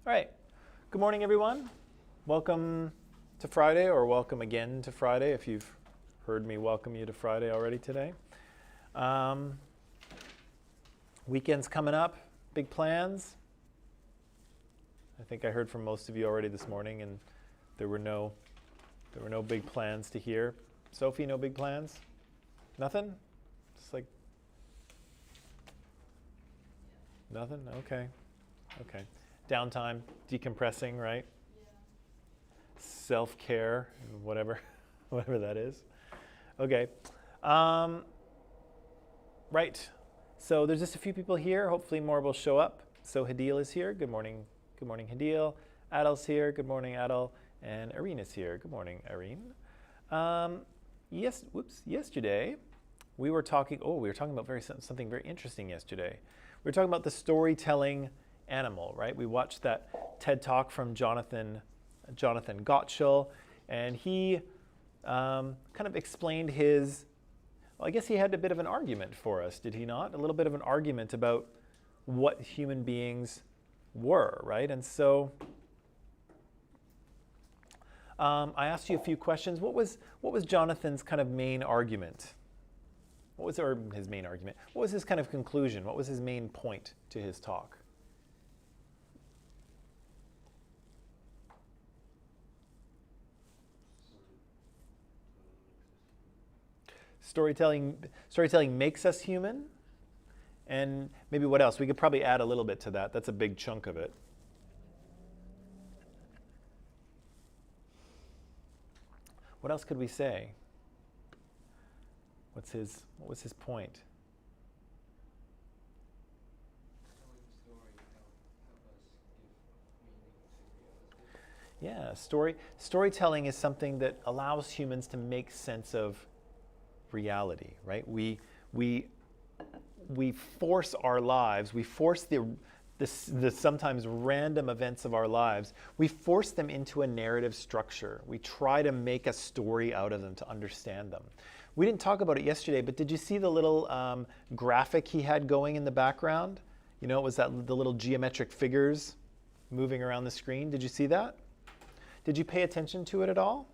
All right. Good morning, everyone. Welcome to Friday, or welcome again to Friday if you've heard me welcome you to Friday already today. Weekend's coming up. Big plans. I think I heard from most of you already this morning, and there were no big plans to hear. Sophie, no big plans? Nothing? Just like nothing? Okay. Okay. Downtime, decompressing, right? Yeah. Self-care, whatever that is. Okay. Right. So there's just a few people here. Hopefully more will show up. So Hadil is here. Good morning. Good morning, Hadil. Adil's here. Good morning, Adil. And Irene is here. Good morning, Irene. Yesterday we were talking about something very interesting yesterday. We were talking about the storytelling animal, right? We watched that TED Talk from Jonathan GOTTSCHALL, and he kind of explained I guess he had a bit of an argument for us, did he not? A little bit of an argument about what human beings were, right? And so I asked you a few questions. What was Jonathan's kind of main argument? His main argument? What was his kind of conclusion? What was his main point to his talk? Storytelling makes us human. And maybe what else? We could probably add a little bit to that. That's a big chunk of it. What else could we say? What was his point? Yeah, storytelling is something that allows humans to make sense of reality, right? We force our lives, we force the sometimes random events of our lives, we force them into a narrative structure. We try to make a story out of them to understand them. We didn't talk about it yesterday, but did you see the little graphic he had going in the background? You know, it was the little geometric figures moving around the screen. Did you see that? Did you pay attention to it at all?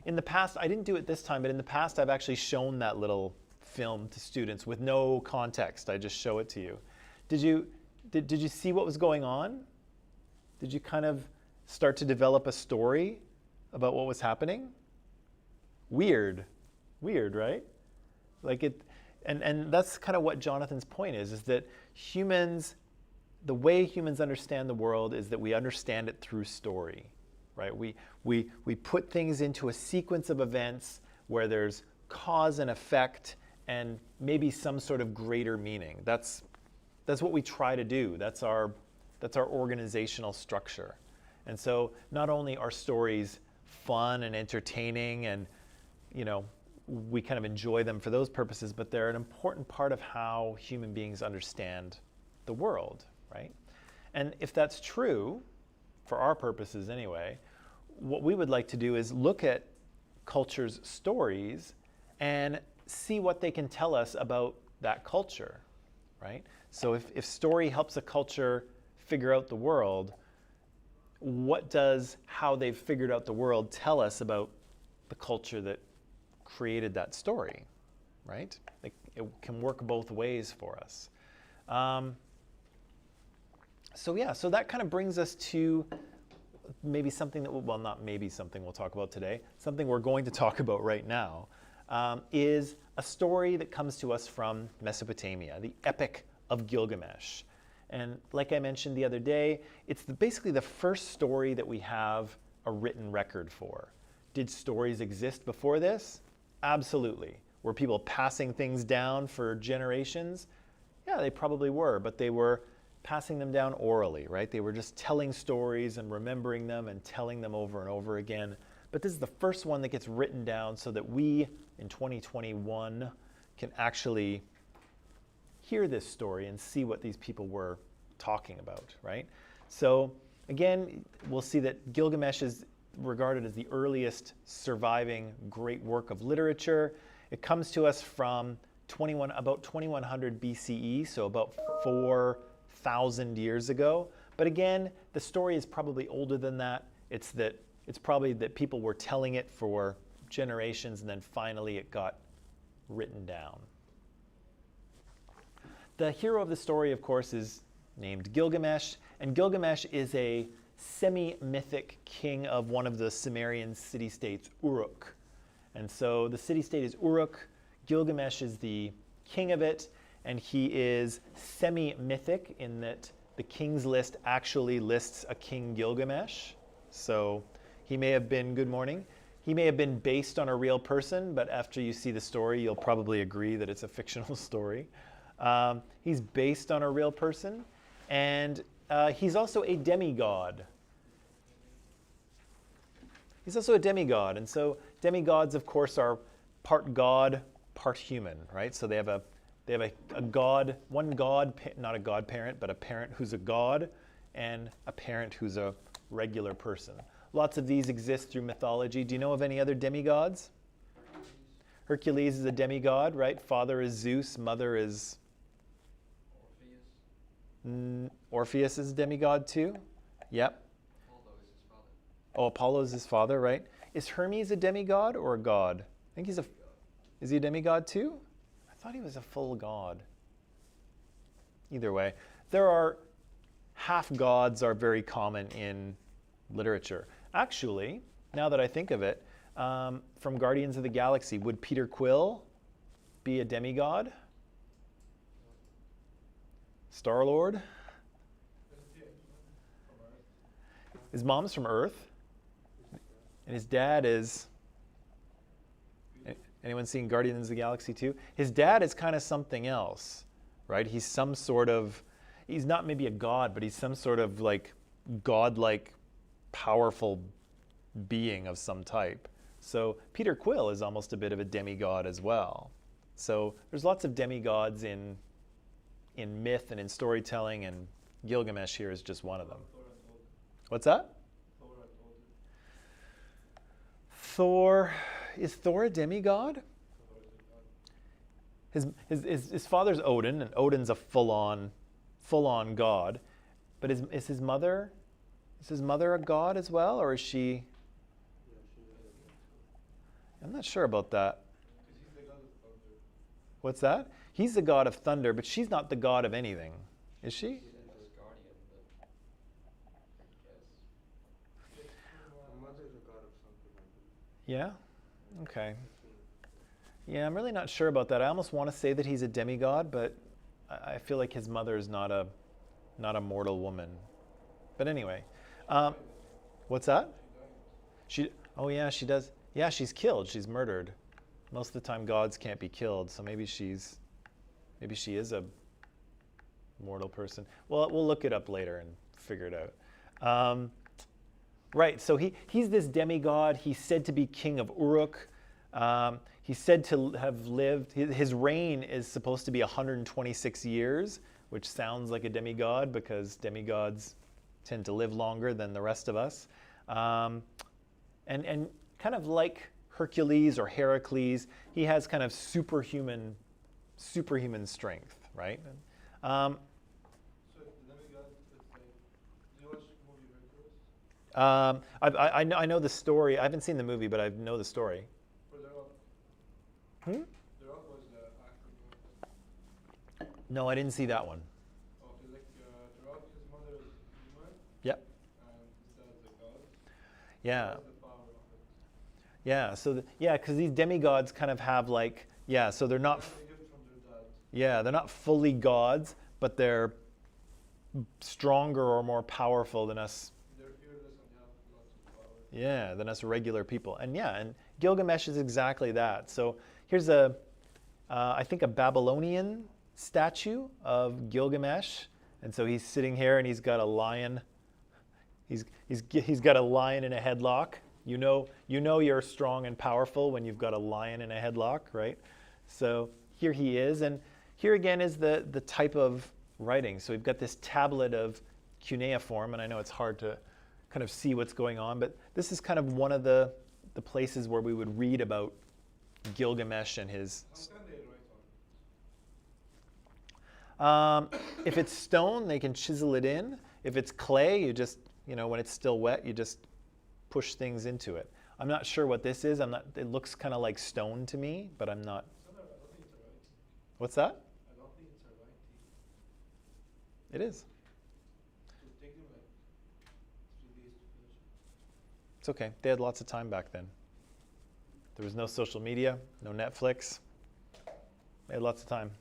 In the past, I didn't do it this time, but in the past I've actually shown that little film to students with no context. I just show it to you. Did you see what was going on? Did you kind of start to develop a story about what was happening? Weird, right? Like it, and that's kind of what Jonathan's point is that the way humans understand the world is that we understand it through story, right? We put things into a sequence of events where there's cause and effect and maybe some sort of greater meaning. That's what we try to do. That's our organizational structure. And so not only are stories fun and entertaining and, you know, we kind of enjoy them for those purposes, but they're an important part of how human beings understand the world, right? And if that's true, for our purposes anyway, what we would like to do is look at culture's stories and see what they can tell us about that culture, right? So if story helps a culture figure out the world, what does how they've figured out the world tell us about the culture that created that story, right? It can work both ways for us. So that kind of brings us to maybe something not maybe something we'll talk about today, something we're going to talk about right now, is a story that comes to us from Mesopotamia, the Epic of Gilgamesh. And like I mentioned the other day, it's basically the first story that we have a written record for. Did stories exist before this? Absolutely. Were people passing things down for generations? Yeah, they probably were, but they were passing them down orally, right? They were just telling stories and remembering them and telling them over and over again. But this is the first one that gets written down so that we, in 2021, can actually hear this story and see what these people were talking about, right? So again, we'll see that Gilgamesh is regarded as the earliest surviving great work of literature. It comes to us from about 2100 BCE, so about 4,000 years ago. But again, the story is probably older than that. It's probably that people were telling it for generations, and then finally it got written down. The hero of the story, of course, is named Gilgamesh, and Gilgamesh is a semi-mythic king of one of the Sumerian city-states, Uruk. And so the city-state is Uruk. Gilgamesh is the king of it, and he is semi-mythic in that the king's list actually lists a King Gilgamesh. So he may have been, good morning, he may have been based on a real person, but after you see the story, you'll probably agree that it's a fictional story. He's based on a real person, and he's also a demigod. He's also a demigod, and so demigods, of course, are part god, part human, right? So they have a god, one god, not a godparent, but a parent who's a god, and a parent who's a regular person. Lots of these exist through mythology. Do you know of any other demigods? Hercules is a demigod, right? Father is Zeus, mother is Orpheus is a demigod too. Yep. Oh, Apollo is his father, right? Is Hermes a demigod or a god? I think is he a demigod too? I thought he was a full god. Either way, half gods are very common in literature. Actually, now that I think of it, from Guardians of the Galaxy, would Peter Quill be a demigod? Star-Lord? His mom's from Earth, and his dad is... Anyone seen Guardians of the Galaxy 2? His dad is kind of something else, right? He's some sort of... He's not maybe a god, but he's some sort of like godlike, powerful being of some type. So Peter Quill is almost a bit of a demigod as well. So there's lots of demigods in myth and in storytelling, and Gilgamesh here is just one of them. What's that? Thor. Is Thor a demigod? His father's Odin, and Odin's a full-on god. But is his mother a god as well, or is she? I'm not sure about that. What's that? He's the god of thunder, but she's not the god of anything, is she? Yeah? Okay. Yeah, I'm really not sure about that. I almost want to say that he's a demigod, but I feel like his mother is not a mortal woman. But anyway, what's that? Oh yeah, she does. Yeah, she's killed. She's murdered. Most of the time, gods can't be killed, so maybe she is a mortal person. Well, we'll look it up later and figure it out. Right. So he's this demigod. He's said to be king of Uruk. He's said to have lived. His reign is supposed to be 126 years, which sounds like a demigod because demigods tend to live longer than the rest of us. And kind of like Hercules or Heracles, he has kind of superhuman strength, right? So the demigod, it's like, do you watch the movie Hercules? I know the story. I haven't seen the movie, but I know the story. For The Rock. The Rock was the actor. No, I didn't see that one. Oh, so like The Rock, his mother is human. Yep. And his dad is a god. Yeah. That's the power of it. Yeah. So because these demigods kind of have like so they're not. They get it from their dad. Yeah, they're not fully gods, but they're stronger or more powerful than us. They're fearless and have lots of power. Yeah, than us regular people. And Gilgamesh is exactly that. So here's I think a Babylonian statue of Gilgamesh. And so he's sitting here and he's got a lion. He's got a lion in a headlock. You know you're strong and powerful when you've got a lion in a headlock, right? So here he is. And here again is the type of writing. So we've got this tablet of cuneiform, and I know it's hard to kind of see what's going on, but this is kind of one of the places where we would read about Gilgamesh and his... How can they write on it? If it's stone, they can chisel it in. If it's clay, you just, when it's still wet, you just push things into it. I'm not sure what this is. It looks kind of like stone to me, but I'm not. I don't think it's a writing. What's that? I don't think it's a writing. It is. It would take them like 3 days to finish it. It's okay. They had lots of time back then. There was no social media, no Netflix. They had lots of time.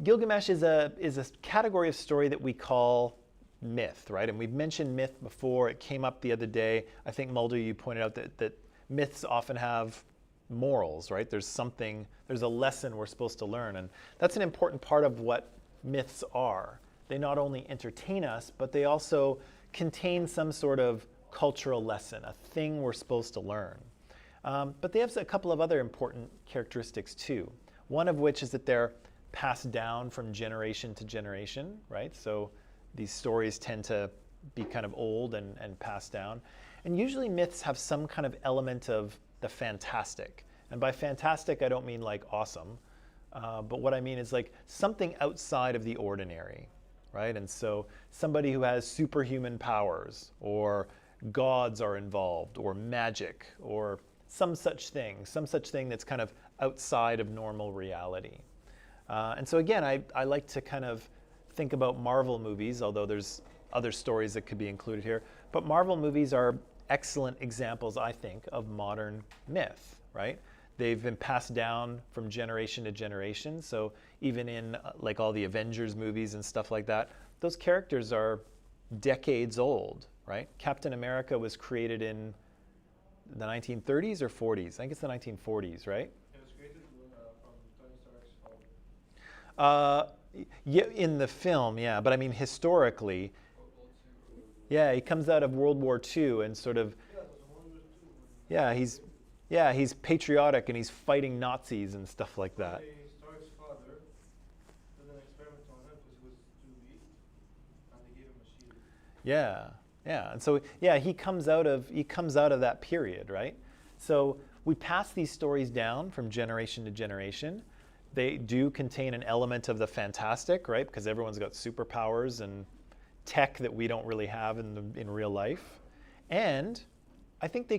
Gilgamesh is a category of story that we call myth, right? And we've mentioned myth before. It came up the other day. I think, Mulder, you pointed out that myths often have morals, right? There's a lesson we're supposed to learn. And that's an important part of what myths are. They not only entertain us, but they also contain some sort of cultural lesson, a thing we're supposed to learn. But they have a couple of other important characteristics too. One of which is that they're passed down from generation to generation, right? So these stories tend to be kind of old and passed down. And usually myths have some kind of element of the fantastic. And by fantastic, I don't mean like awesome, but what I mean is like something outside of the ordinary, right? And so somebody who has superhuman powers, or gods are involved, or magic, or some such thing that's kind of outside of normal reality. And so again, I like to kind of think about Marvel movies, although there's other stories that could be included here. But Marvel movies are excellent examples, I think, of modern myth, right? They've been passed down from generation to generation. So even in like all the Avengers movies and stuff like that, those characters are decades old, right? Captain America was created in the 1930s or 40s. I think it's the 1940s, right? It was created from Tony Stark's father. Yeah, in the film, yeah. But I mean, historically, World War II. yeah, he comes out of World War II and sort of, Yeah, it was World War II. he's patriotic and he's fighting Nazis and stuff like that. Tony Stark's father did an experiment on him because he was too weak, and they gave him a shield. Yeah. And so, yeah, he comes out of that period, right? So we pass these stories down from generation to generation. They do contain an element of the fantastic, right? Because everyone's got superpowers and tech that we don't really have in real life. And I think they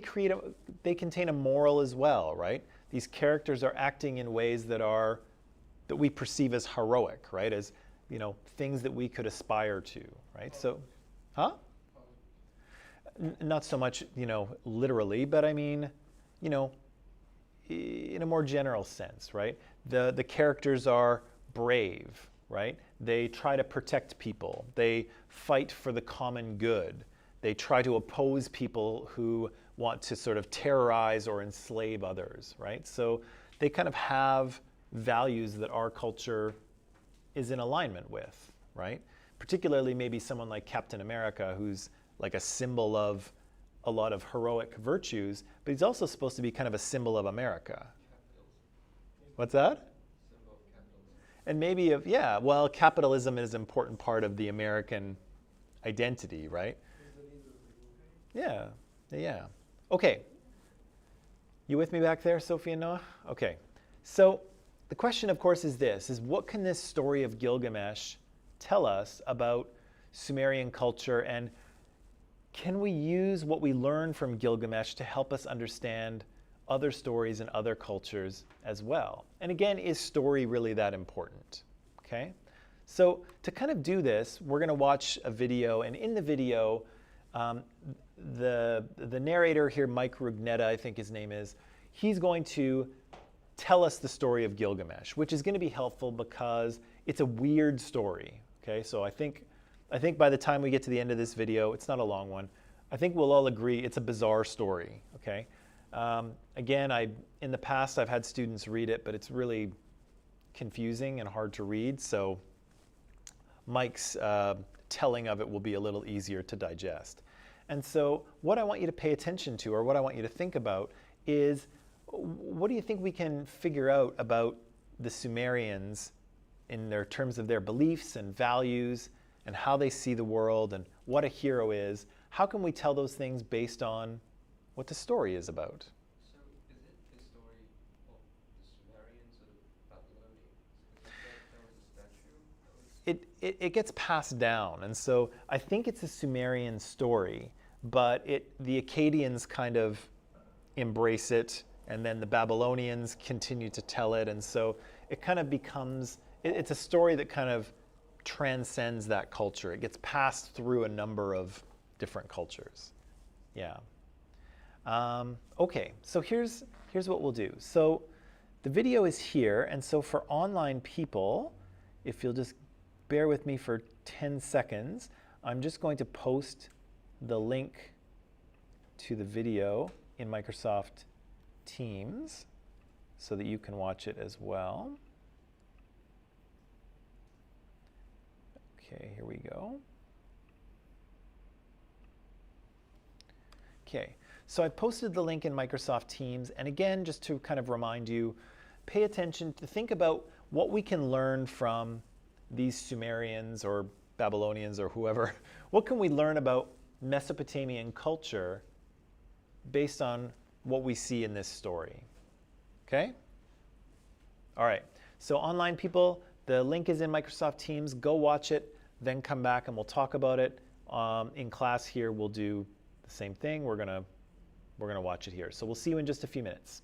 contain a moral as well, right? These characters are acting in ways that we perceive as heroic, right? As, things that we could aspire to, right? So, huh? Not so much, literally, but I mean, in a more general sense, right? The characters are brave, right? They try to protect people. They fight for the common good. They try to oppose people who want to sort of terrorize or enslave others, right? So they kind of have values that our culture is in alignment with, right? Particularly maybe someone like Captain America, who's like a symbol of a lot of heroic virtues, but he's also supposed to be kind of a symbol of America. What's that? Symbol of capitalism. And maybe capitalism is an important part of the American identity, right? He's the leader of the group. Yeah. Okay. You with me back there, Sophie and Noah? Okay. So the question, of course, is what can this story of Gilgamesh tell us about Sumerian culture, and can we use what we learn from Gilgamesh to help us understand other stories and other cultures as well? And again, is story really that important? Okay? So to kind of do this, we're going to watch a video, and in the video, the narrator here, Mike Rugnetta, I think his name is, he's going to tell us the story of Gilgamesh, which is going to be helpful because it's a weird story. Okay, so I think by the time we get to the end of this video, it's not a long one, I think we'll all agree it's a bizarre story. Okay, again, in the past I've had students read it, but it's really confusing and hard to read. So Mike's telling of it will be a little easier to digest. And so what I want you to pay attention to, or what I want you to think about, is what do you think we can figure out about the Sumerians in their terms of their beliefs and values and how they see the world and what a hero is? How can we tell those things based on what the story is about? So is it the story of the Sumerians or the Babylonians? Because there was a statue that was it gets passed down. And so I think it's a Sumerian story, but the Akkadians kind of embrace it, and then the Babylonians continue to tell it. And so it kind of becomes, it's a story that kind of transcends that culture. It gets passed through a number of different cultures. Yeah. Okay, so here's what we'll do. So the video is here, and so for online people, if you'll just bear with me for 10 seconds, I'm just going to post the link to the video in Microsoft Teams so that you can watch it as well. Okay, here we go. Okay, so I posted the link in Microsoft Teams, and again, just to kind of remind you, pay attention to think about what we can learn from these Sumerians or Babylonians or whoever. What can we learn about Mesopotamian culture based on what we see in this story? Okay? All right, so online people, the link is in Microsoft Teams. Go watch it, then come back and we'll talk about it. In class here, we'll do the same thing. We're gonna watch it here. So we'll see you in just a few minutes.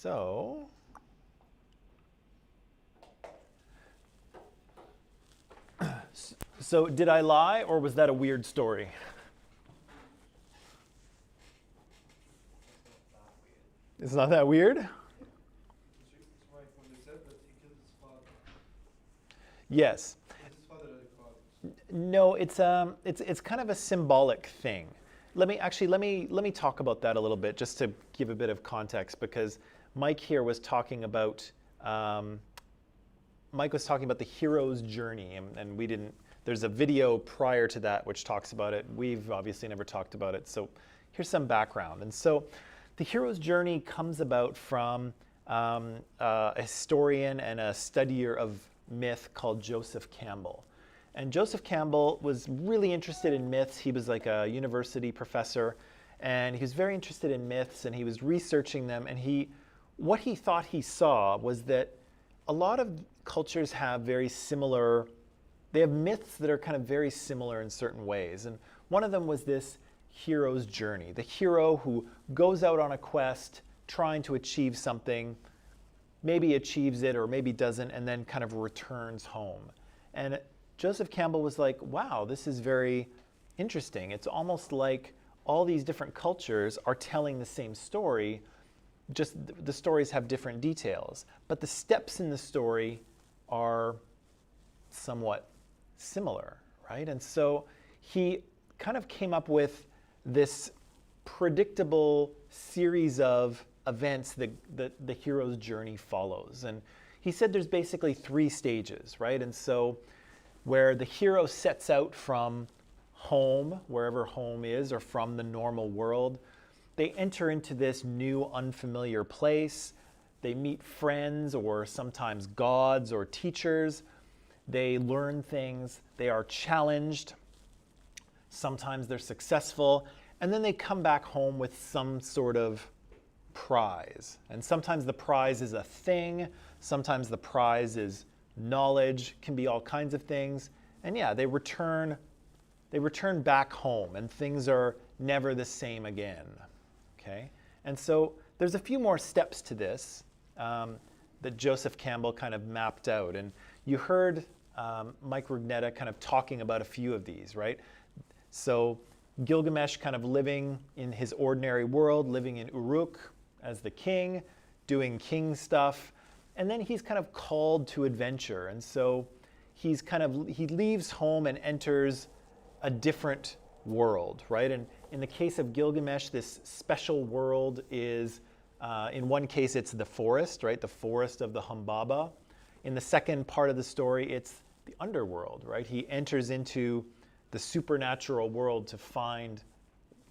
So did I lie, or was that a weird story? It's not that weird? It's right when they said that he killed his father. Yes. Is his father that he called? No, it's kind of a symbolic thing. Let me talk about that a little bit, just to give a bit of context, because Mike here was talking about the hero's journey, and we didn't. There's a video prior to that which talks about it. We've obviously never talked about it, so here's some background. And so, the hero's journey comes about from a historian and a studier of myth called Joseph Campbell. And Joseph Campbell was really interested in myths. He was like a university professor, and he was very interested in myths, and he was researching them. And what he thought he saw was that a lot of cultures have they have myths that are kind of very similar in certain ways. And one of them was this hero's journey, the hero who goes out on a quest trying to achieve something, maybe achieves it or maybe doesn't, and then kind of returns home. And Joseph Campbell was like, wow, this is very interesting. It's almost like all these different cultures are telling the same story, just the stories have different details. But the steps in the story are somewhat similar, right? And so he kind of came up with this predictable series of events that the hero's journey follows. And he said there's basically 3 stages, right? And so where the hero sets out from home, wherever home is, or from the normal world, they enter into this new unfamiliar place. They meet friends or sometimes gods or teachers. They learn things. They are challenged. Sometimes they're successful. And then they come back home with some sort of prize. And sometimes the prize is a thing. Sometimes the prize is knowledge. Can be all kinds of things. And yeah, they return back home, and things are never the same again. Okay? And so there's a few more steps to this that Joseph Campbell kind of mapped out. And you heard Mike Rugnetta kind of talking about a few of these, right? So Gilgamesh kind of living in his ordinary world, living in Uruk as the king, doing king stuff. And then he's kind of called to adventure. And so he leaves home and enters a different world, right? And in the case of Gilgamesh, this special world is, in one case, it's the forest, right? The forest of the Humbaba. In the second part of the story, it's the underworld, right? He enters into the supernatural world to find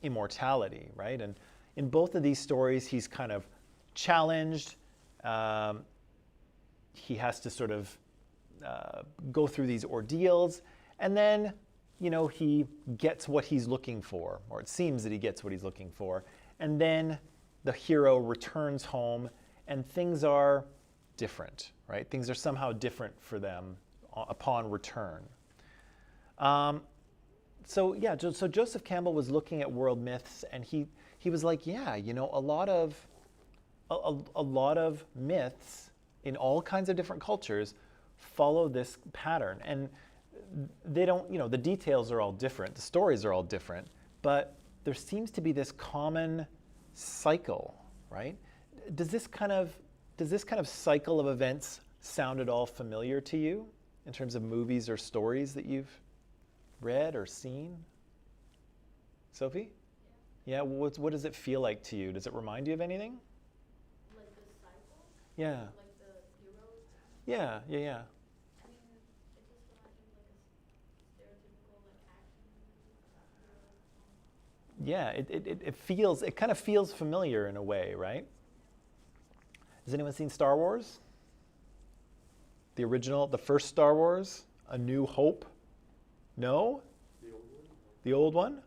immortality, right? And in both of these stories, he's kind of challenged. He has to sort of go through these ordeals, and then, he gets what he's looking for, or it seems that he gets what he's looking for. And then the hero returns home, and things are different, right? Things are somehow different for them upon return. So Joseph Campbell was looking at world myths, and he was like, yeah, a lot of myths in all kinds of different cultures follow this pattern. And they don't, the details are all different, the stories are all different, but there seems to be this common cycle, right? Does this kind of cycle of events sound at all familiar to you in terms of movies or stories that you've read or seen? Sophie? Yeah, what does it feel like to you? Does it remind you of anything? Like the cycle? Yeah. Like the heroes? Yeah. I mean, it just reminds me of like a stereotypical like action movie about heroes. Yeah, it kind of feels familiar in a way, right? Has anyone seen Star Wars? The original, the first Star Wars, A New Hope? No? The old one?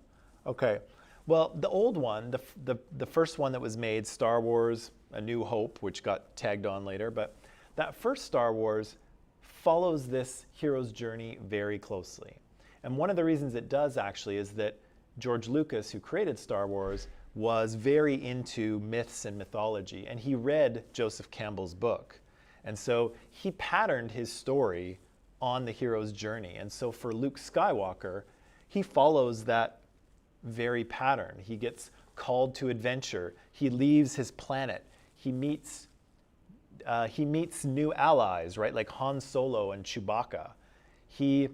Okay. Well, the old one, the first one that was made, Star Wars, A New Hope, which got tagged on later, but that first Star Wars follows this hero's journey very closely. And one of the reasons it does actually is that George Lucas, who created Star Wars, was very into myths and mythology, and he read Joseph Campbell's book. And so he patterned his story on the hero's journey. And so for Luke Skywalker, he follows that very pattern. He gets called to adventure. He leaves his planet. He meets new allies, right? Like Han Solo and Chewbacca. He,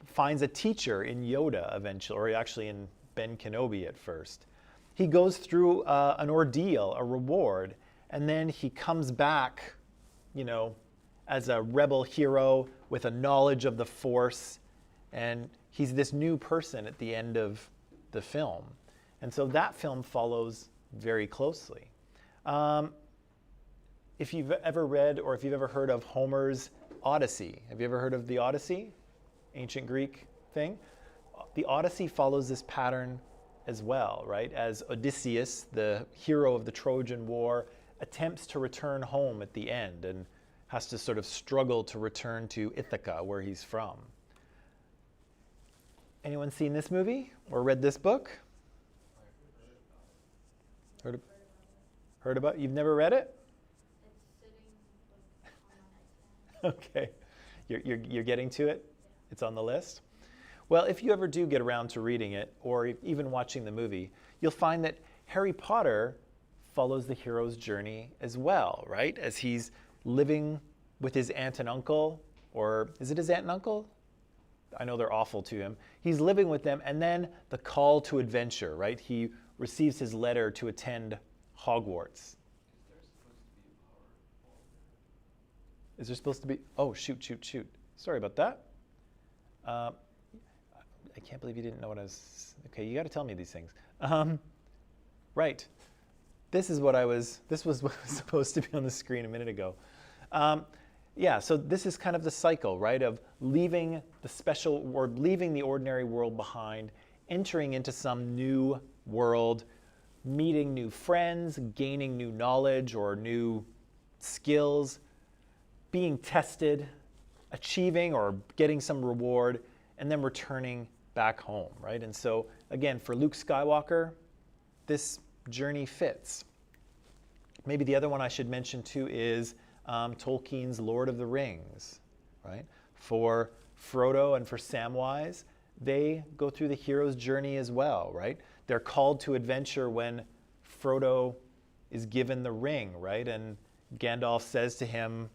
finds a teacher in Yoda eventually, or actually in Ben Kenobi at first. He goes through an ordeal, a reward, and then he comes back, as a rebel hero with a knowledge of the Force, and he's this new person at the end of the film. And so that film follows very closely. If you've ever read or if you've ever heard of Homer's Odyssey, have you ever heard of the Odyssey? Ancient Greek thing? The Odyssey follows this pattern as well, right? As Odysseus, the hero of the Trojan War, attempts to return home at the end and has to sort of struggle to return to Ithaca, where he's from. Anyone seen this movie or read this book? Heard about it? You've never read it? It's sitting on my nightstand. Okay. You're getting to it? It's on the list? Well, if you ever do get around to reading it or even watching the movie, you'll find that Harry Potter follows the hero's journey as well, right? As he's living with his aunt and uncle, or is it his aunt and uncle? I know they're awful to him. He's living with them, and then the call to adventure, right? He receives his letter to attend Hogwarts. Is there supposed to be? Oh, shoot. Sorry about that. I can't believe you didn't know what I was. Okay, you got to tell me these things. Right. This was what was supposed to be on the screen a minute ago. So this is kind of the cycle, right, of leaving the ordinary world behind, entering into some new world, meeting new friends, gaining new knowledge or new skills, being tested, achieving or getting some reward, and then returning back home, right? And so, again, for Luke Skywalker, this journey fits. Maybe the other one I should mention too is Tolkien's Lord of the Rings, right? For Frodo and for Samwise, they go through the hero's journey as well, right? They're called to adventure when Frodo is given the ring, right? And Gandalf says to him,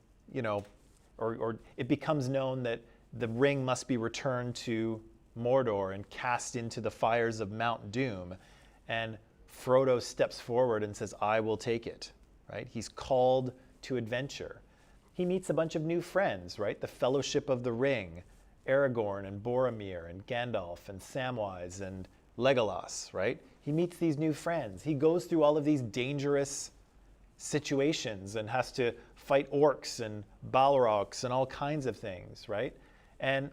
or it becomes known that the ring must be returned to Mordor and cast into the fires of Mount Doom. And Frodo steps forward and says, I will take it, right? He's called to adventure. He meets a bunch of new friends, right? The Fellowship of the Ring, Aragorn and Boromir and Gandalf and Samwise and Legolas, right? He meets these new friends. He goes through all of these dangerous situations and has to fight orcs and balrogs and all kinds of things, right? And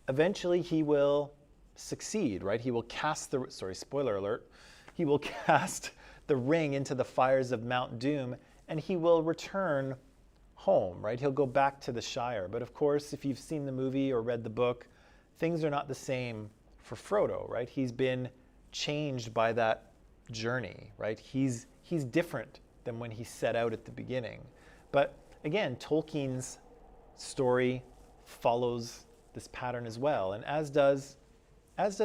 eventually he will succeed, right? He will cast spoiler alert, he will cast the ring into the fires of Mount Doom, and he will return home, right? He'll go back to the Shire. But of course, if you've seen the movie or read the book, things are not the same for Frodo, right? He's been changed by that journey, right? He's different than when he set out at the beginning. But again, Tolkien's story follows this pattern as well, and as does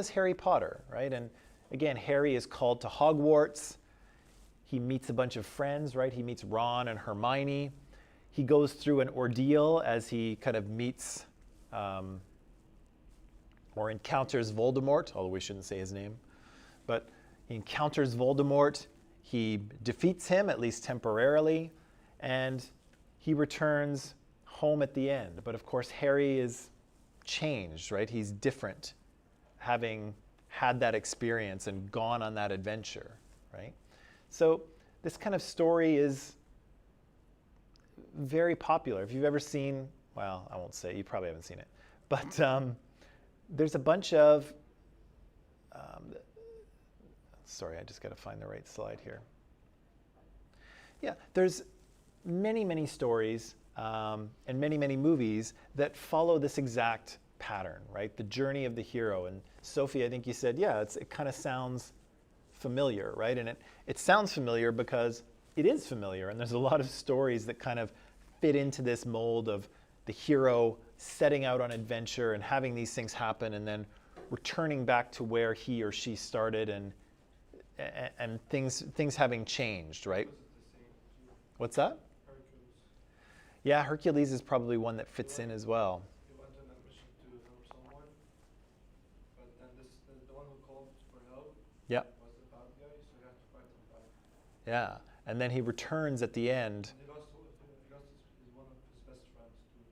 Harry Potter, right? And again, Harry is called to Hogwarts. He meets a bunch of friends, right? He meets Ron and Hermione. He goes through an ordeal as he kind of meets or encounters Voldemort, although we shouldn't say his name. But he encounters Voldemort. He defeats him, at least temporarily, and he returns home at the end. But of course, Harry is changed, right? He's different, having had that experience and gone on that adventure, right? So this kind of story is very popular. If you've ever seen, well, I won't say, you probably haven't seen it, but there's a bunch of, sorry, I just got to find the right slide here. Yeah, there's many stories and many movies that follow this exact pattern, right? The journey of the hero. And Sophie, I think you said, yeah, it kind of sounds familiar, right? And it sounds familiar because it is familiar. And there's a lot of stories that kind of fit into this mold of the hero setting out on adventure and having these things happen and then returning back to where he or she started and things having changed, right? Was it the same too? What's that? Hercules. Yeah, Hercules is probably one that fits in as well. He went on a mission to help someone, but then the one who called for help Yeah, was the bad guy, so he had to fight him back. yeah. And then he returns at the end. And he lost one of his best friends too.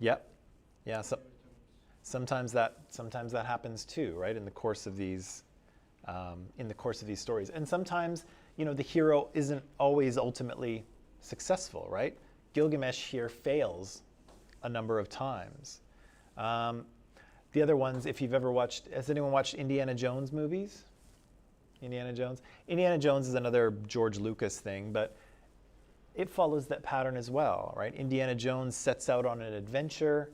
Yep. Yeah, so He returns. sometimes that happens too, right? In the course of these stories. And sometimes, the hero isn't always ultimately successful, right? Gilgamesh here fails a number of times. The other ones, if you've ever has anyone watched Indiana Jones movies? Indiana Jones? Indiana Jones is another George Lucas thing, but it follows that pattern as well, right? Indiana Jones sets out on an adventure.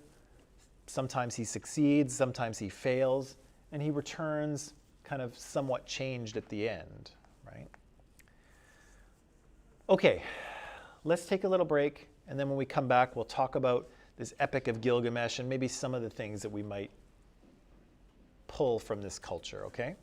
Sometimes he succeeds, sometimes he fails, and he returns kind of somewhat changed at the end, right? Okay, let's take a little break, and then when we come back, we'll talk about this Epic of Gilgamesh and maybe some of the things that we might pull from this culture, okay?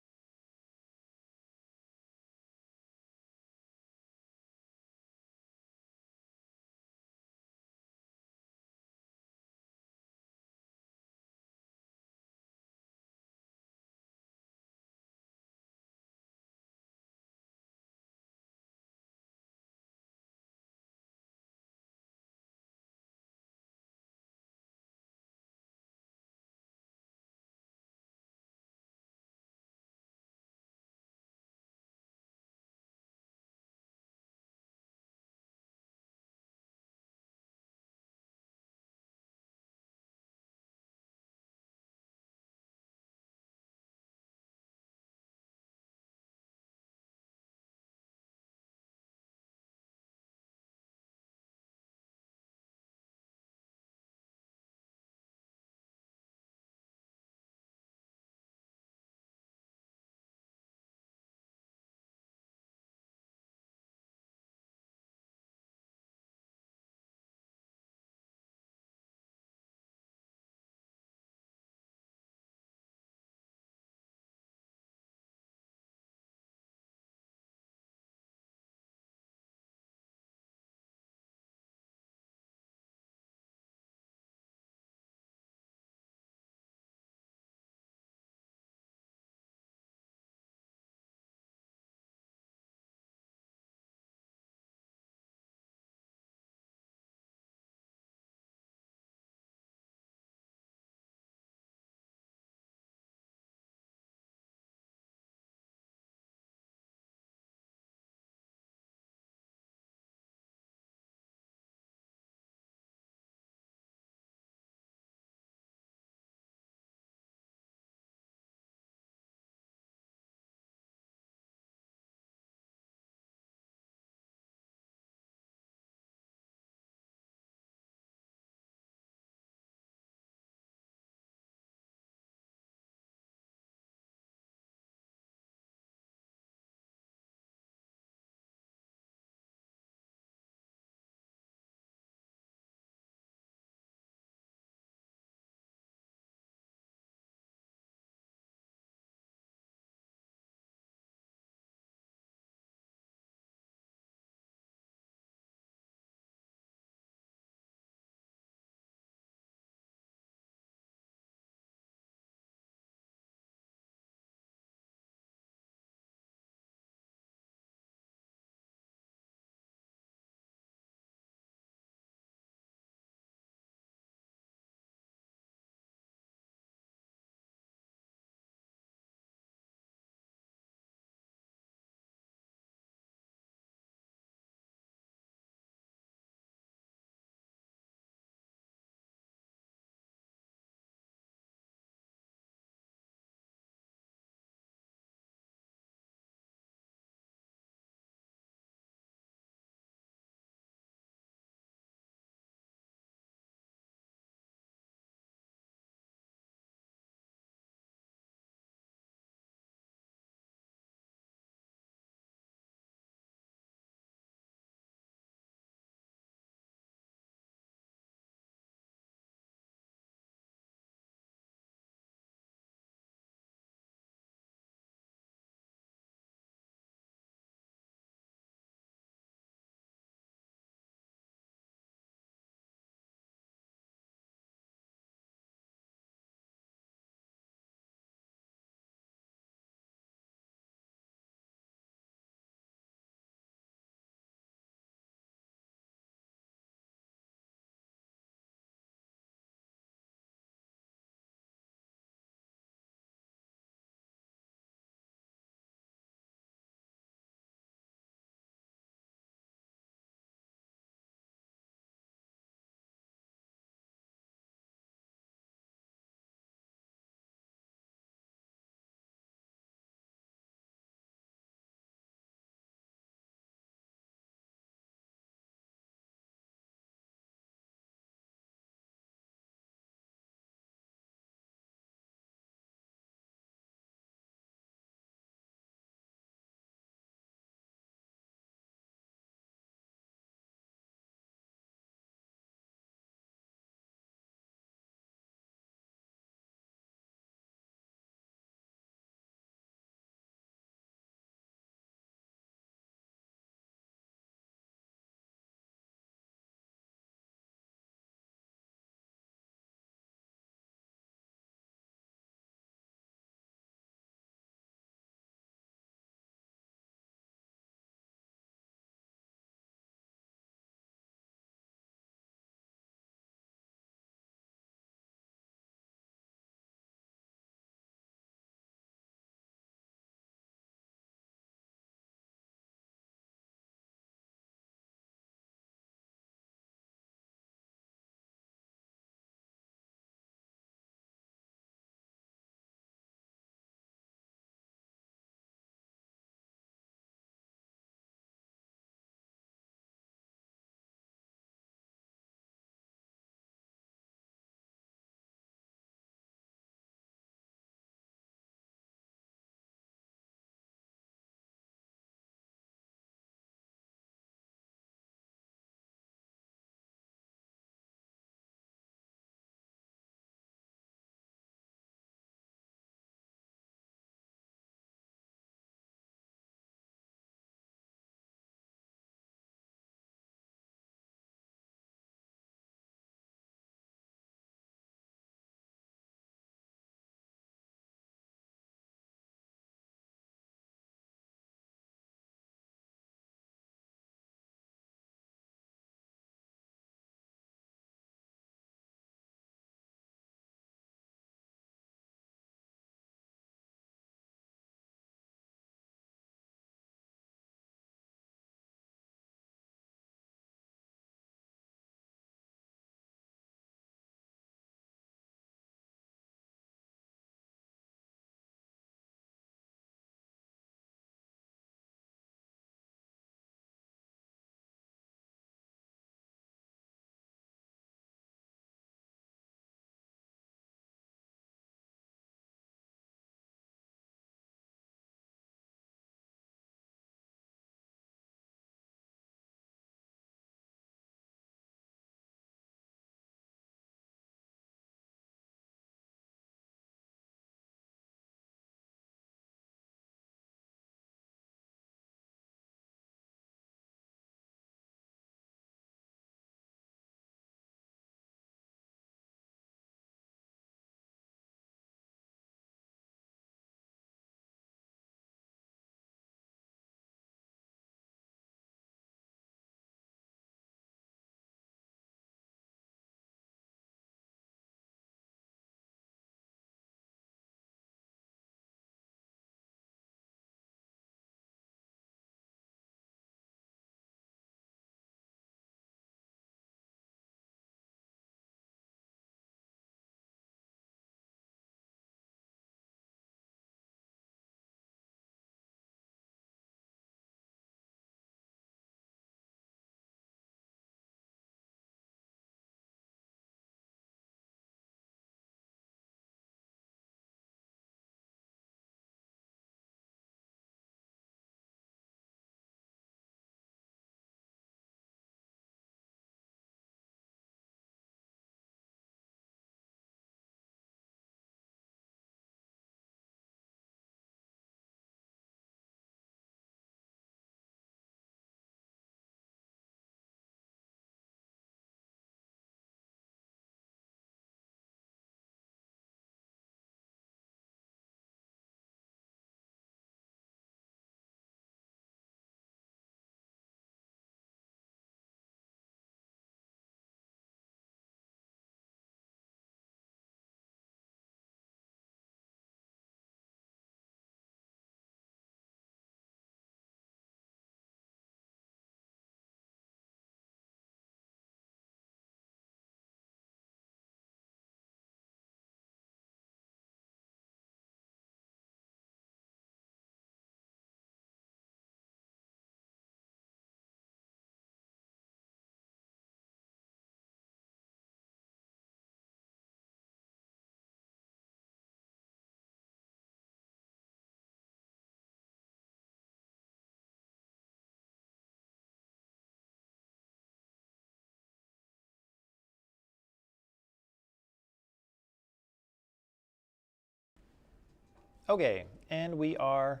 Okay, and we are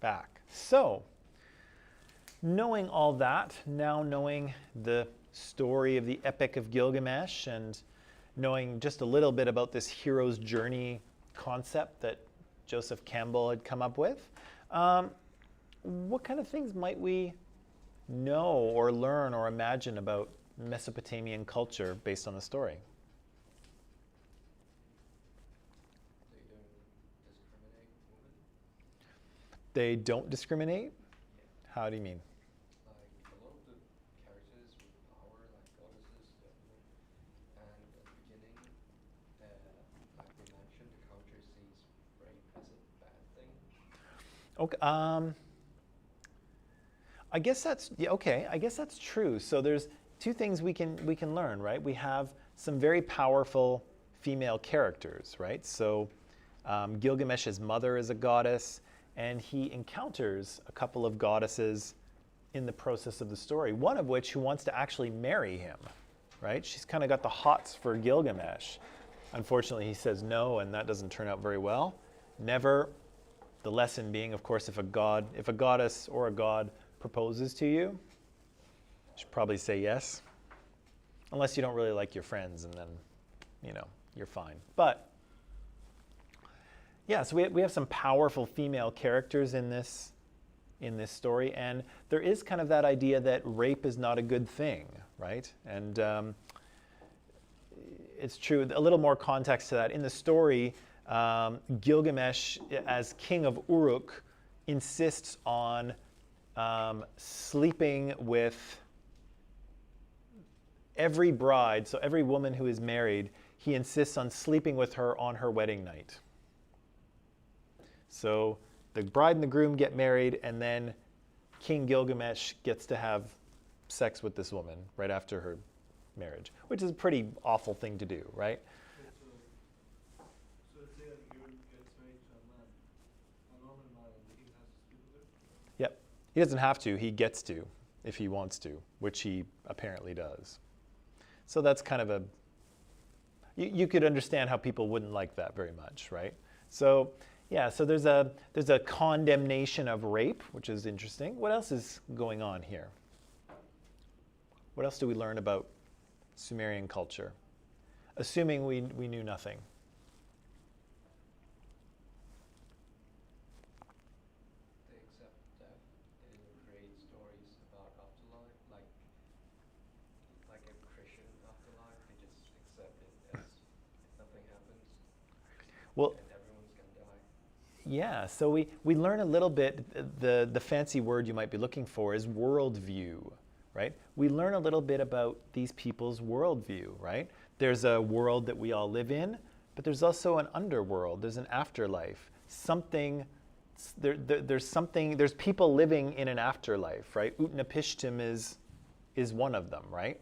back. So, knowing all that, now knowing the story of the Epic of Gilgamesh and knowing just a little bit about this hero's journey concept that Joseph Campbell had come up with, what kind of things might we know or learn or imagine about Mesopotamian culture based on the story? They don't discriminate women. They don't discriminate? How do you mean? Like a lot of the characters with power, like goddesses, and at the beginning, like we mentioned, the culture sees rape as a bad thing. Okay. I guess that's okay. I guess that's true. So there's two things we can learn, right? We have some very powerful female characters, right? So Gilgamesh's mother is a goddess, and he encounters a couple of goddesses in the process of the story. One of which who wants to actually marry him, right? She's kind of got the hots for Gilgamesh. Unfortunately, he says no, and that doesn't turn out very well. Never. The lesson being, of course, if a goddess or a god proposes to you, you should probably say yes, unless you don't really like your friends, and then, you're fine. But yeah, so we have some powerful female characters in this story, and there is kind of that idea that rape is not a good thing, right? And it's true. A little more context to that in the story. Gilgamesh, as king of Uruk, insists on sleeping with every bride, so every woman who is married, he insists on sleeping with her on her wedding night. So the bride and the groom get married, and then King Gilgamesh gets to have sex with this woman right after her marriage, which is a pretty awful thing to do, right? So let's say that a girl gets married to a man, a normal man, and the king has to sleep with her? Yep. He doesn't have to. He gets to if he wants to, which he apparently does. So that's kind of you could understand how people wouldn't like that very much, right? So yeah, so there's a condemnation of rape, which is interesting. What else is going on here? What else do we learn about Sumerian culture? Assuming we knew nothing. They accept death. They didn't create stories about afterlife, like a Christian afterlife. They just accept it as nothing happens, Well, and everyone's gonna die. yeah, so we learn a little bit, the fancy word you might be looking for is worldview, right? We learn a little bit about these people's worldview, right? There's a world that we all live in, but there's also an underworld, there's an afterlife. There's people living in an afterlife, right? Utnapishtim is one of them, right?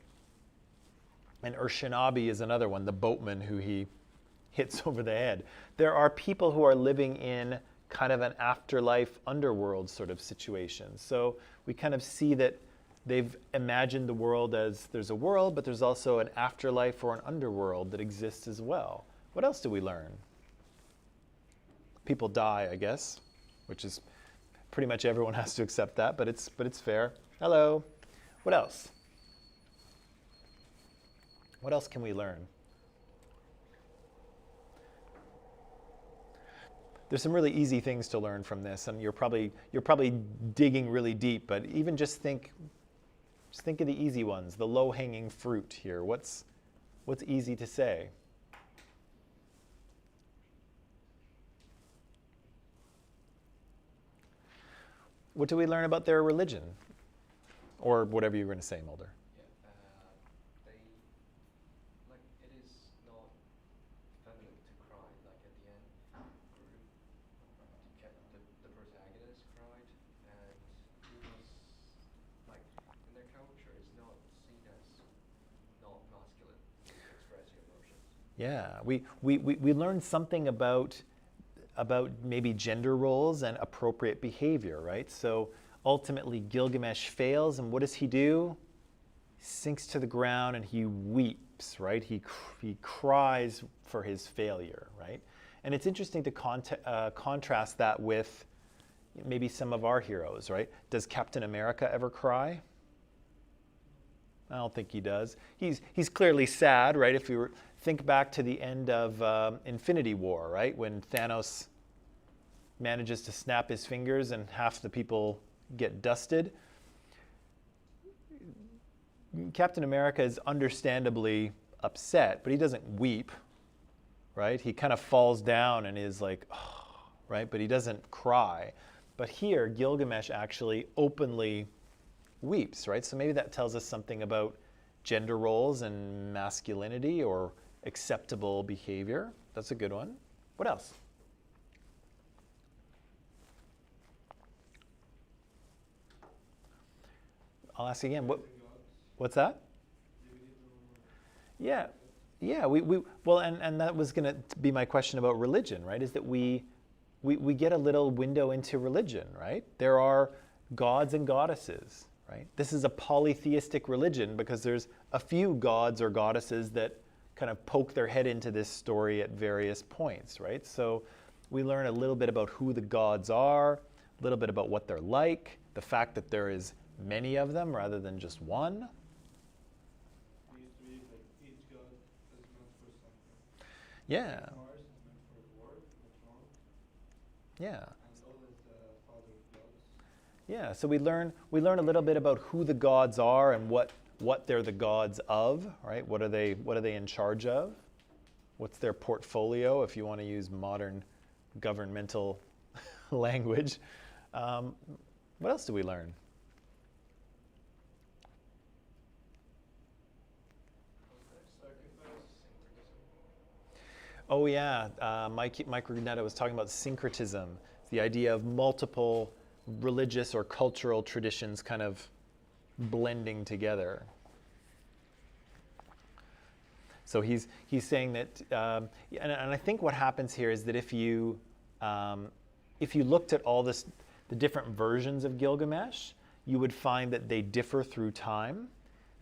And Urshanabi is another one, the boatman who he hits over the head. There are people who are living in kind of an afterlife underworld sort of situation. So we kind of see that they've imagined the world as there's a world, but there's also an afterlife or an underworld that exists as well. What else do we learn? People die, I guess, which is pretty much everyone has to accept that, but it's fair. Hello. What else? What else can we learn? There's some really easy things to learn from this, and you're probably digging really deep, but even just think of the easy ones, the low-hanging fruit here. What's easy to say? What do we learn about their religion? Or whatever you were going to say, Mulder. They, like, it is not feminine to cry. Like at the end, the protagonist cried, and it was like in their culture, it's not seen as not masculine to express your emotions. Yeah, we learned something about maybe gender roles and appropriate behavior, right? So ultimately Gilgamesh fails, and what does he do? He sinks to the ground and he weeps, right? He cries for his failure, right? And it's interesting to contrast that with maybe some of our heroes, right? Does Captain America ever cry? I don't think he does. He's clearly sad, right? If you think back to the end of Infinity War, right? When Thanos manages to snap his fingers and half the people get dusted. Captain America is understandably upset, but he doesn't weep, right? He kind of falls down and is like, oh, right? But he doesn't cry. But here, Gilgamesh actually openly weeps, right? So maybe that tells us something about gender roles and masculinity or acceptable behavior. That's a good one. What else? I'll ask again. What's that? Yeah, yeah. Well, and that was going to be my question about religion, right? Is that we get a little window into religion, right? There are gods and goddesses, right? This is a polytheistic religion because there's a few gods or goddesses that kind of poke their head into this story at various points, right? So we learn a little bit about who the gods are, a little bit about what they're like, the fact that there is many of them rather than just one. We used to read like each god is meant for something. Yeah, Mars is meant for war, the throne, yeah. and Sol is the father of gods. Yeah, so we learn a little bit about who the gods are and what they're the gods of, right? What are they in charge of? What's their portfolio, if you want to use modern governmental language? What else do we learn? Oh yeah, Mike Rugnetta was talking about syncretism, the idea of multiple religious or cultural traditions kind of blending together. So he's saying that, and I think what happens here is that if you looked at all the different versions of Gilgamesh, you would find that they differ through time.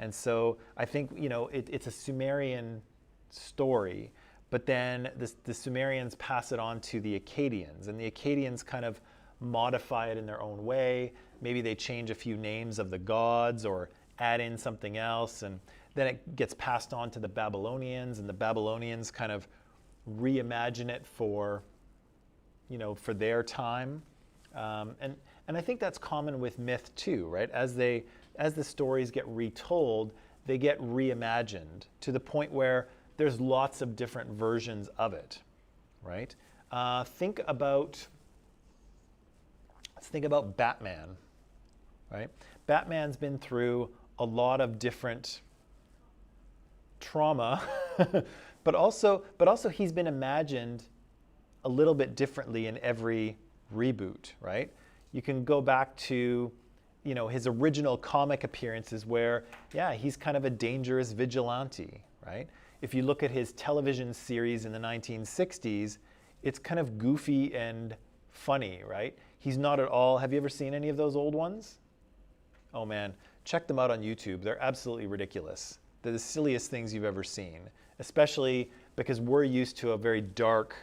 And so I think, it's a Sumerian story, but then the Sumerians pass it on to the Akkadians, and the Akkadians kind of modify it in their own way. Maybe they change a few names of the gods or add in something else, and then it gets passed on to the Babylonians, and the Babylonians kind of reimagine it for their time. And I think that's common with myth too, right? As the stories get retold, they get reimagined to the point where there's lots of different versions of it, right? Let's think about Batman, right? Batman's been through a lot of different trauma, but also he's been imagined a little bit differently in every reboot, right? You can go back to his original comic appearances where, yeah, he's kind of a dangerous vigilante, right? If you look at his television series in the 1960s, it's kind of goofy and funny, right? He's not at all, have you ever seen any of those old ones? Oh man, check them out on YouTube. They're absolutely ridiculous. They're the silliest things you've ever seen, especially because we're used to a very dark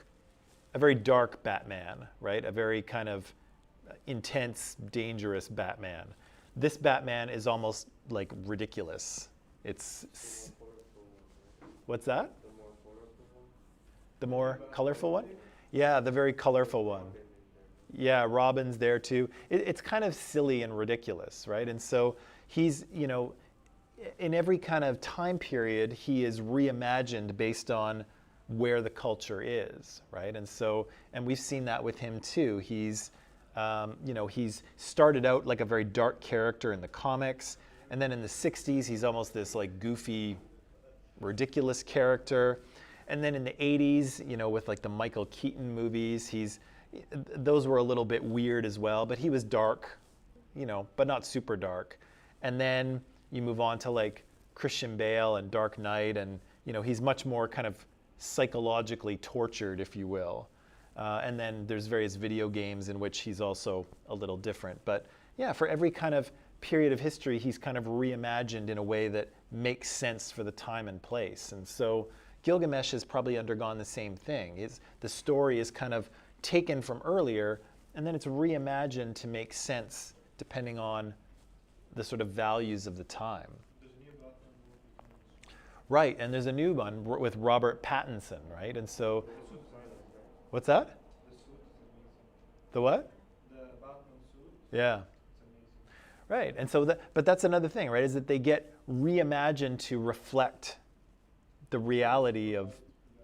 Batman, right? A very kind of intense, dangerous Batman. This Batman is almost like ridiculous. What's that? The more colorful one? Yeah, the very colorful one. Yeah, Robin's there too. It's kind of silly and ridiculous, right? And so he's, in every kind of time period, he is reimagined based on where the culture is, right? And we've seen that with him too. He's started out like a very dark character in the comics, and then in the 60s, he's almost this like goofy, ridiculous character. And then in the 80s, with like the Michael Keaton movies, those were a little bit weird as well, but he was dark, but not super dark. And then you move on to like Christian Bale and Dark Knight, and he's much more kind of psychologically tortured, if you will. And then there's various video games in which he's also a little different. But yeah, for every kind of period of history, he's kind of reimagined in a way that makes sense for the time and place. And so Gilgamesh has probably undergone the same thing. The story is kind of taken from earlier, and then it's reimagined to make sense depending on the sort of values of the time. There's a new Batman movie coming this week. Right, and there's a new one with Robert Pattinson, right? And so, The suit is nice, right? what's that? The suit is amazing. The what? The Batman suit, Yeah. it's amazing. Right, and so but that's another thing, right? Is that they get reimagined to reflect the reality of Guy.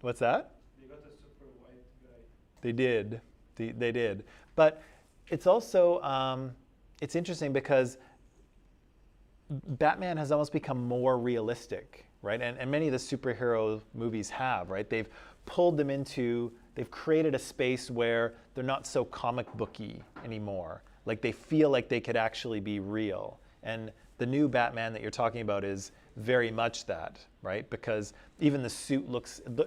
what's that? They got a super white guy. They did, they did. But it's also it's interesting because Batman has almost become more realistic, right? And many of the superhero movies have, right? They've pulled them into, they've created a space where they're not so comic booky anymore. Like they feel like they could actually be real. And the new Batman that you're talking about is very much that, right? Because even the suit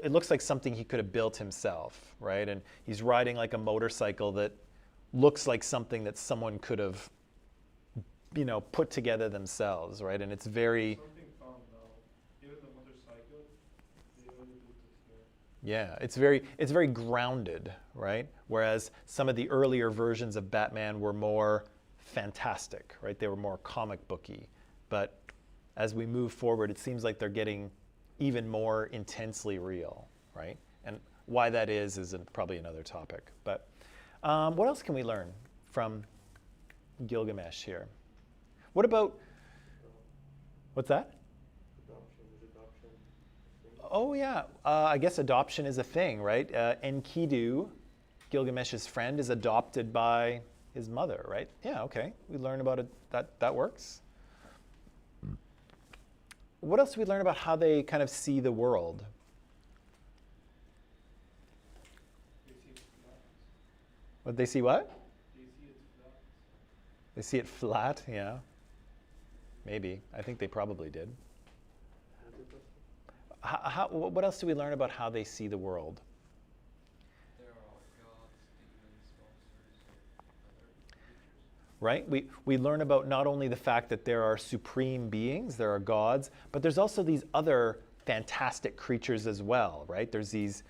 it looks like something he could have built himself, right? And he's riding like a motorcycle that looks like something that someone could have, put together themselves, right? And it's very, Something found now. Even the motorcycle, they already built it here. yeah, it's very grounded, right? Whereas some of the earlier versions of Batman were more fantastic, right? They were more comic booky. But as we move forward, it seems like they're getting even more intensely real, right? And why that is probably another topic. But what else can we learn from Gilgamesh here? What about, what's that? Adoption. Oh yeah, I guess adoption is a thing, right? Enkidu, Gilgamesh's friend, is adopted by his mother, right? Yeah, okay, we learn about it, that works. What else do we learn about how they kind of see the world? They see it flat. What they see what? They see it flat. They see it flat, yeah. Maybe. I think they probably did. What else do we learn about how they see the world? There are gods, demons, monsters, and other creatures. Right? We learn about not only the fact that there are supreme beings, there are gods, but there's also these other fantastic creatures as well, right? There's these,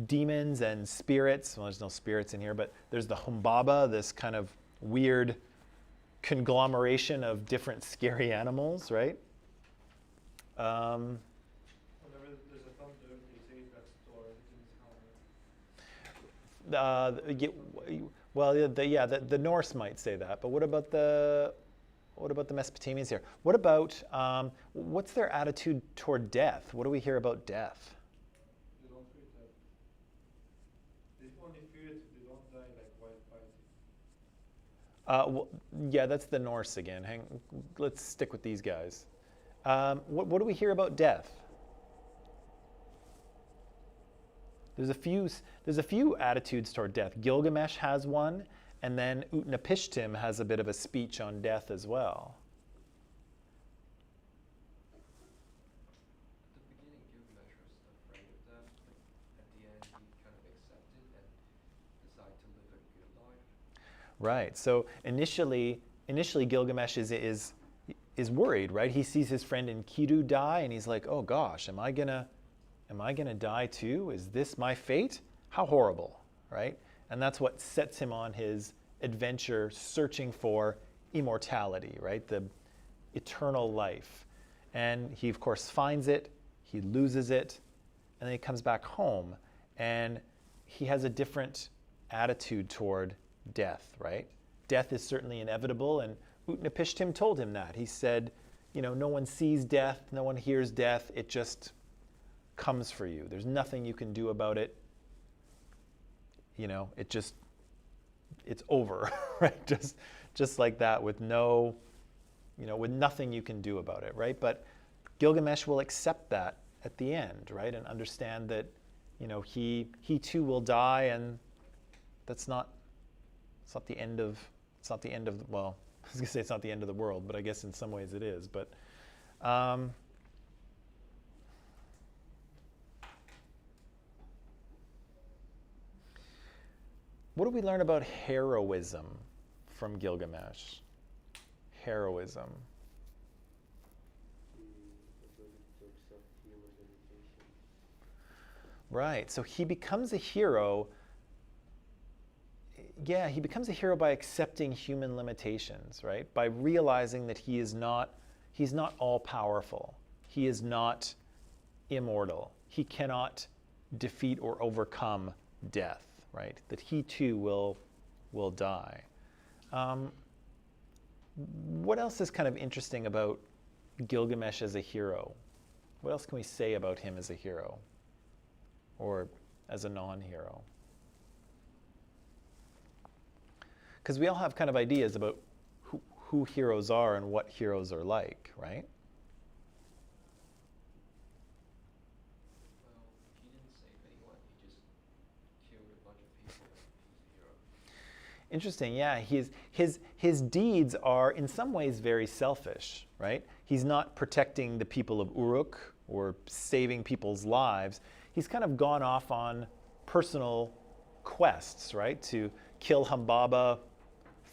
demons and spirits. Well, there's no spirits in here, but there's the Humbaba, this kind of weird conglomeration of different scary animals, right? Whenever there's a thunder, they say that's Thor, the king's hammer. The Norse might say that, but what about the Mesopotamians here? What about what's their attitude toward death? What do we hear about death? They don't fear that. They only fear it if they don't die like while fighting. Yeah, that's the Norse again. Let's stick with these guys. What do we hear about death? There's a few attitudes toward death. Gilgamesh has one, and then Utnapishtim has a bit of a speech on death as well. At the beginning, Gilgamesh was afraid of death, but at the end, he kind of accepted and decided to live a good life. Right. So initially Gilgamesh is worried, right? He sees his friend Enkidu die, and he's like, "Oh gosh, am I gonna die too? Is this my fate? How horrible!" Right? And that's what sets him on his adventure, searching for immortality, right? The eternal life. And he, of course, finds it. He loses it, and then he comes back home, and he has a different attitude toward death, right? Death is certainly inevitable, and Utnapishtim told him that. He said, no one sees death, no one hears death, it just comes for you. There's nothing you can do about it. It's over, right? Just like that, with with nothing you can do about it, right? But Gilgamesh will accept that at the end, right? And understand that, he too will die, and it's not the end of, well, I was gonna say it's not the end of the world, but I guess in some ways it is. But what do we learn about heroism from Gilgamesh? Heroism. The ability to accept healing and anything Right. So he becomes a hero. Yeah, he becomes a hero by accepting human limitations, right? By realizing that he's not all powerful. He is not immortal. He cannot defeat or overcome death, right? That he too will die. What else is kind of interesting about Gilgamesh as a hero? What else can we say about him as a hero or as a non-hero? Because we all have kind of ideas about who heroes are and what heroes are like, right? Well, he didn't save anyone. He just killed a bunch of people. He's a hero. Interesting, yeah. His deeds are in some ways very selfish, right? He's not protecting the people of Uruk or saving people's lives. He's kind of gone off on personal quests, right? To kill Humbaba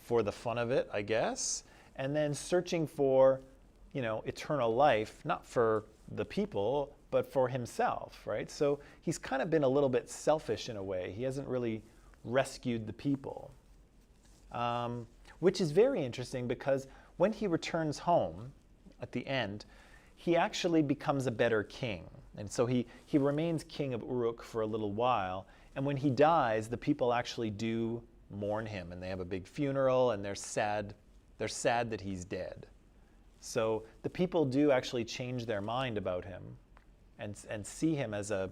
for the fun of it, I guess, and then searching for, eternal life, not for the people, but for himself, right? So he's kind of been a little bit selfish in a way. He hasn't really rescued the people, which is very interesting because when he returns home at the end, he actually becomes a better king. And so he remains king of Uruk for a little while, and when he dies, the people actually do mourn him, and they have a big funeral, and they're sad that he's dead. So the people do actually change their mind about him and see him as a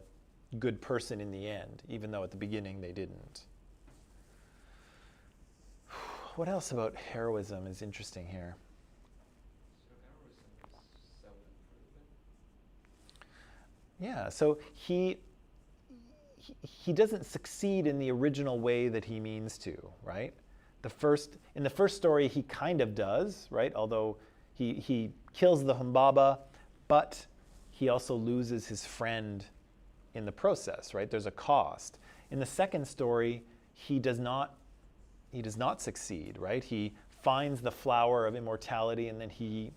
good person in the end, even though at the beginning they didn't. What else about heroism is interesting here? So heroism is self-improvement. Yeah, so he doesn't succeed in the original way that he means to, right? In the first story, he kind of does, right? Although he kills the Humbaba, but he also loses his friend in the process, right? There's a cost. In the second story, he does not succeed, right? He finds the flower of immortality and then he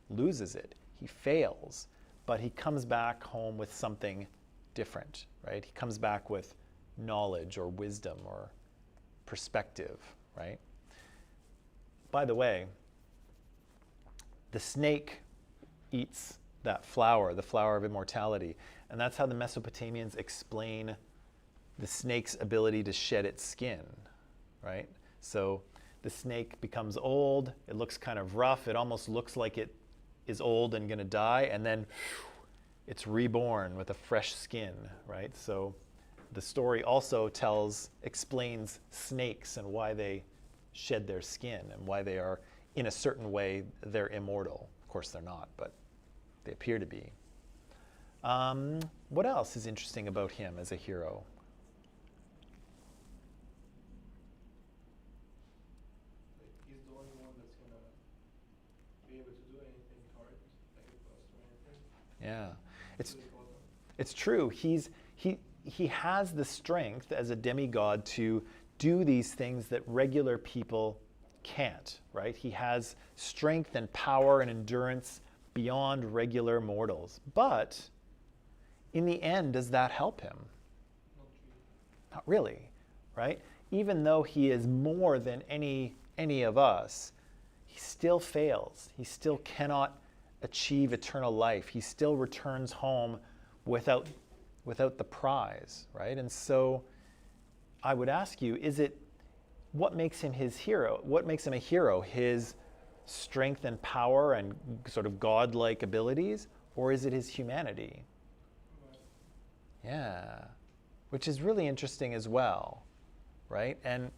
loses it. He fails, but he comes back home with something different, right? He comes back with knowledge or wisdom or perspective, right? By the way, the snake eats that flower, the flower of immortality, and that's how the Mesopotamians explain the snake's ability to shed its skin, right? So the snake becomes old, it looks kind of rough, it almost looks like it is old and gonna die, and then it's reborn with a fresh skin, right? So the story also explains snakes and why they shed their skin and why they are, in a certain way, they're immortal. Of course they're not, but they appear to be. What else is interesting about him as a hero? Like, he's the only one that's gonna be able to do anything hard, like a quest or anything. Yeah, it's Really well done. it's true. He has the strength as a demigod to do these things that regular people can't, right? He has strength and power and endurance beyond regular mortals. But in the end, does that help him? Not really. Not really, right? Even though he is more than any of us, he still fails. He still cannot achieve eternal life. He still returns home without the prize, right? And so I would ask you, what makes him his hero? What makes him a hero? His strength and power and sort of godlike abilities, or is it his humanity? Right. Yeah, which is really interesting as well, right? And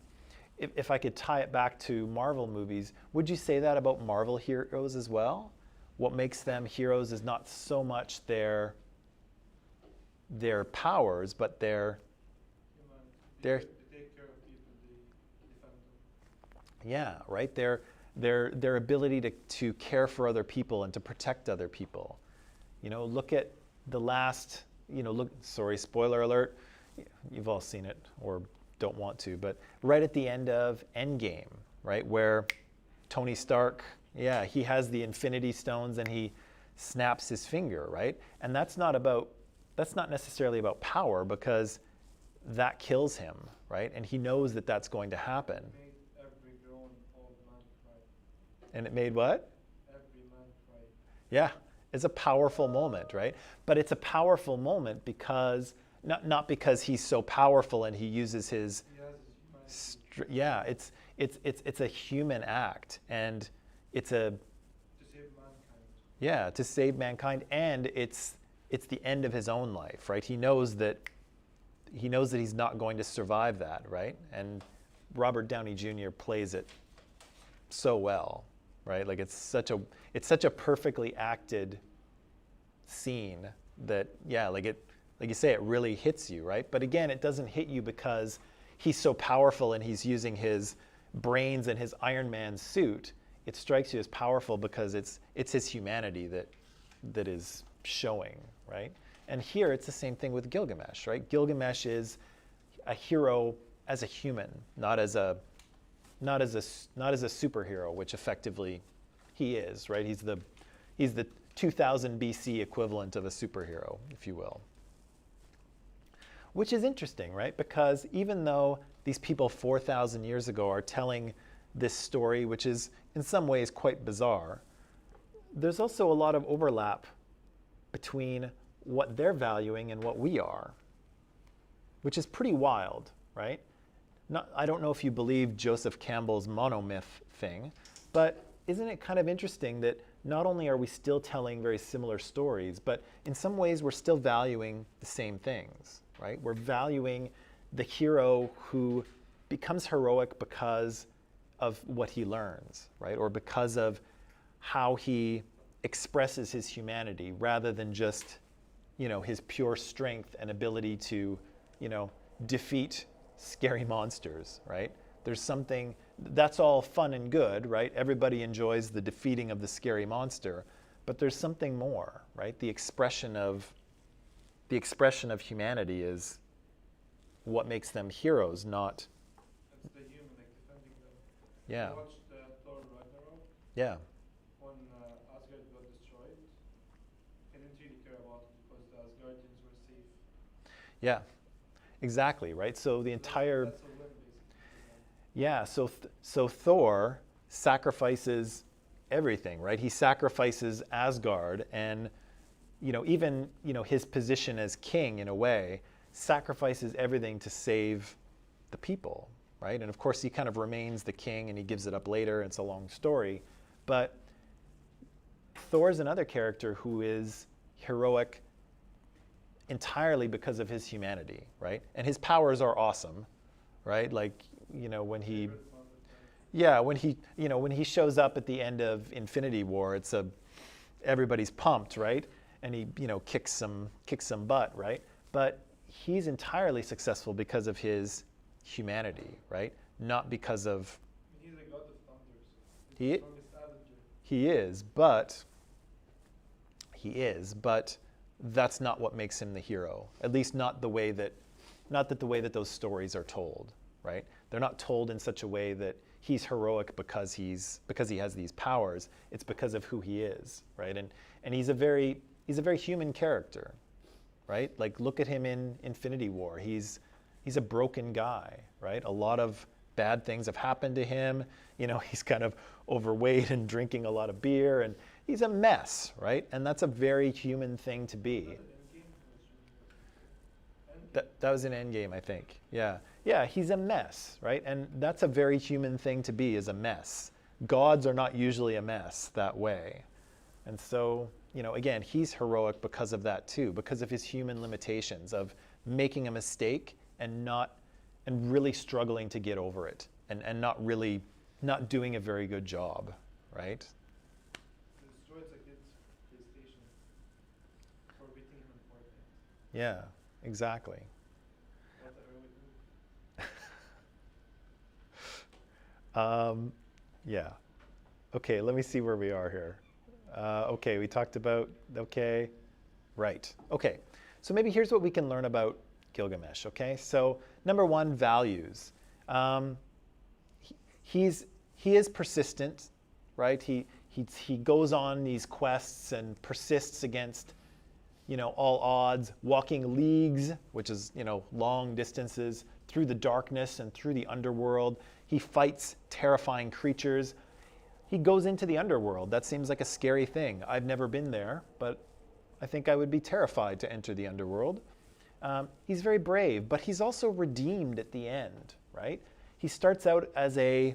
if I could tie it back to Marvel movies, would you say that about Marvel heroes as well? What makes them heroes is not so much their powers, but their Human. They're- They take care of people, they defend them. yeah, right? Their ability to care for other people and to protect other people. Look at the last, sorry, spoiler alert, you've all seen it or don't want to, but right at the end of Endgame, right, where Tony Stark, yeah, he has the Infinity Stones and he snaps his finger, right? And that's not about that's not necessarily about power, because that kills him, right? And he knows that that's going to happen. Made every grown old man cry. And it made what? Every man cry. Yeah, it's a powerful moment, right? But it's a powerful moment because, not because he's so powerful and he uses his, He has his humanity yeah, it's a human act, and it's a, to save mankind. yeah, to save mankind, and it's the end of his own life, right? He knows that he's not going to survive that, right? And Robert Downey Jr. plays it so well, right? Like it's such a perfectly acted scene that, yeah, like you say, it really hits you, right? But again, it doesn't hit you because he's so powerful and he's using his brains and his Iron Man suit. It strikes you as powerful because it's his humanity that is showing, right? And here it's the same thing with Gilgamesh, right? Gilgamesh is a hero as a human, not as a superhero, which effectively he is, right? He's the 2000 BC equivalent of a superhero, if you will. Which is interesting, right? Because even though these people 4,000 years ago are telling this story, which is in some ways quite bizarre, there's also a lot of overlap between what they're valuing and what we are, which is pretty wild, right? I don't know if you believe Joseph Campbell's monomyth thing, but isn't it kind of interesting that not only are we still telling very similar stories, but in some ways we're still valuing the same things, right? We're valuing the hero who becomes heroic because of what he learns, right? Or because of how he expresses his humanity rather than just, his pure strength and ability to, defeat scary monsters, right? There's something, that's all fun and good, right? Everybody enjoys the defeating of the scary monster, but there's something more, right? The expression of humanity is what makes them heroes, not, It's the human, like defending them. yeah, I watched Thor Ragnarok yeah, when Asgard got destroyed. I didn't really care about it because the Asgardians were safe. yeah, exactly, right? So the entire, That's a win, basically. yeah, so Thor sacrifices everything, right? He sacrifices Asgard and, even, his position as king in a way, sacrifices everything to save the people, right? And of course he kind of remains the king and he gives it up later. It's a long story. But Thor's another character who is heroic entirely because of his humanity, right? And his powers are awesome, right? Like, when he, Favorite Marvel character. yeah, when he shows up at the end of Infinity War, everybody's pumped, right? And he, kicks some butt, right? But he's entirely successful because of his humanity, right? Not because of, He's the god of thunders. He- He's the strongest Avenger. he is, but that's not what makes him the hero. At least not the way that those stories are told, right? They're not told in such a way that he's heroic because he has these powers. It's because of who he is, right? And he's a very human character, right? Like look at him in Infinity War. He's a broken guy, right? A lot of bad things have happened to him. He's kind of overweight and drinking a lot of beer, and he's a mess, right? And that's a very human thing to be. That was in Endgame, I think. Yeah. Yeah, he's a mess, right? And that's a very human thing to be, is a mess. Gods are not usually a mess that way. And so, again, he's heroic because of that too, because of his human limitations of making a mistake and really struggling to get over it and not doing a very good job, right? He destroyed the kid's PlayStation for beating him in Fortnite. Yeah, exactly. What a heroic move. Yeah. Okay, let me see where we are here. Okay, we talked about, okay, right. Okay, so maybe here's what we can learn about Gilgamesh, okay? So number one, values. He is persistent, right? He goes on these quests and persists against all odds, walking leagues, which is, long distances, through the darkness and through the underworld. He fights terrifying creatures. He goes into the underworld. That seems like a scary thing. I've never been there, but I think I would be terrified to enter the underworld. He's very brave, but he's also redeemed at the end, right? He starts out as a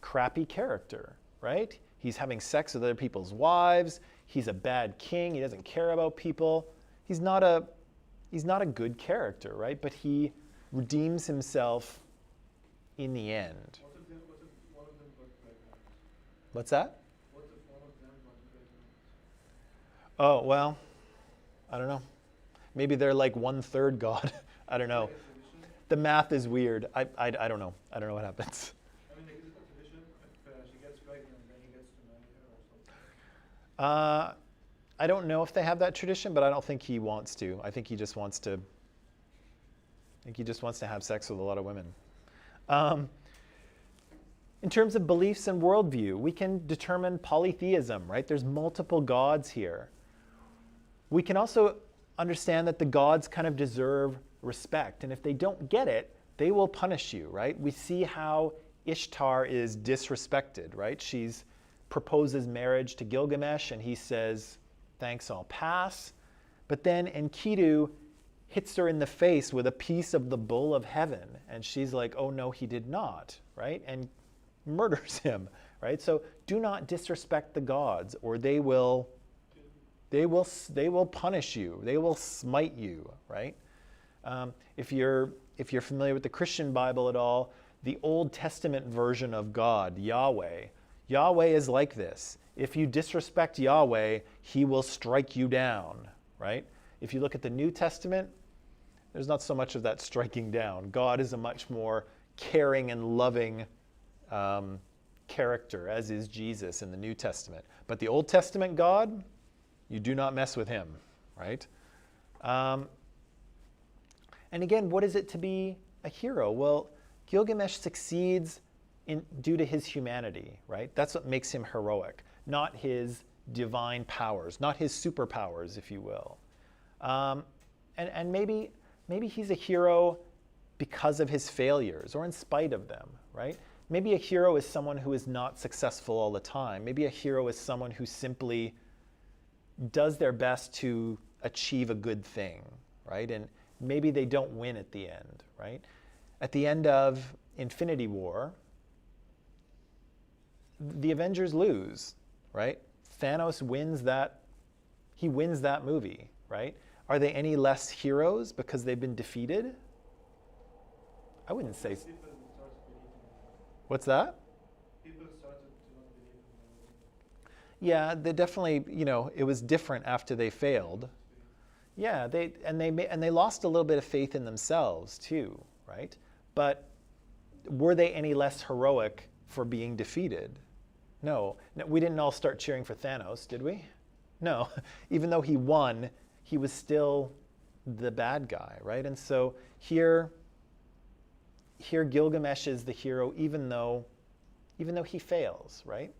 crappy character, right? He's having sex with other people's wives. He's a bad king. He doesn't care about people. He's not a good character, right? But he redeems himself in the end. What if one of them got pregnant? What's that? What if one of them got pregnant? Oh, well, I don't know. Maybe they're like 1/3 God. I don't know. Like a tradition? The math is weird. I don't know. I don't know what happens. I mean, like, is it a tradition? If she gets pregnant, then he gets to marry her or something? I don't know if they have that tradition, but I don't think he wants to. I think he just wants to have sex with a lot of women. In terms of beliefs and worldview, we can determine polytheism, right? There's multiple gods here. We can also understand that the gods kind of deserve respect, and if they don't get it, they will punish you, right? We see how Ishtar is disrespected, right? She proposes marriage to Gilgamesh, and he says, "Thanks, I'll pass." But then Enkidu hits her in the face with a piece of the bull of heaven, and she's like, "Oh no, he did not," right? And murders him, right? So do not disrespect the gods, or they will punish you. They will smite you, right? If you're familiar with the Christian Bible at all, the Old Testament version of God, Yahweh is like this. If you disrespect Yahweh, he will strike you down, right? If you look at the New Testament, there's not so much of that striking down. God is a much more caring and loving character, as is Jesus in the New Testament. But the Old Testament God, you do not mess with him, right? And again, what is it to be a hero? Well, Gilgamesh succeeds due to his humanity, right? That's what makes him heroic, not his divine powers, not his superpowers, if you will. And maybe he's a hero because of his failures or in spite of them, right? Maybe a hero is someone who is not successful all the time. Maybe a hero is someone who simply does their best to achieve a good thing, right? And maybe they don't win at the end, right? At the end of Infinity War, the Avengers lose, right? Thanos wins that movie, right? Are they any less heroes because they've been defeated? I wouldn't say. People start believing in What's that? People started to not believe in them. Yeah, they definitely, it was different after they failed. Yeah, they lost a little bit of faith in themselves too, right? But were they any less heroic for being defeated? No, we didn't all start cheering for Thanos, did we? No, even though he won, he was still the bad guy, right? And so here Gilgamesh is the hero, even though he fails, right?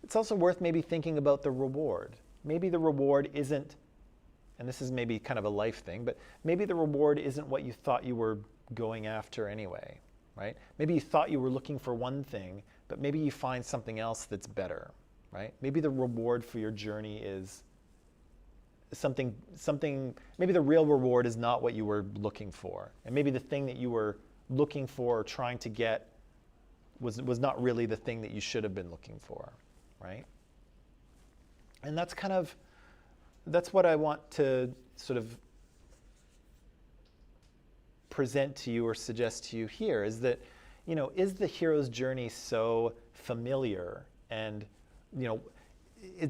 It's also worth maybe thinking about the reward. Maybe the reward isn't, and this is maybe kind of a life thing, but maybe the reward isn't what you thought you were going after anyway, right? Maybe you thought you were looking for one thing, but maybe you find something else that's better, right? Maybe the reward for your journey is something, maybe the real reward is not what you were looking for. And maybe the thing that you were looking for or trying to get was not really the thing that you should have been looking for, right? And that's what I want to sort of present to you or suggest to you here is that, is the hero's journey so familiar and,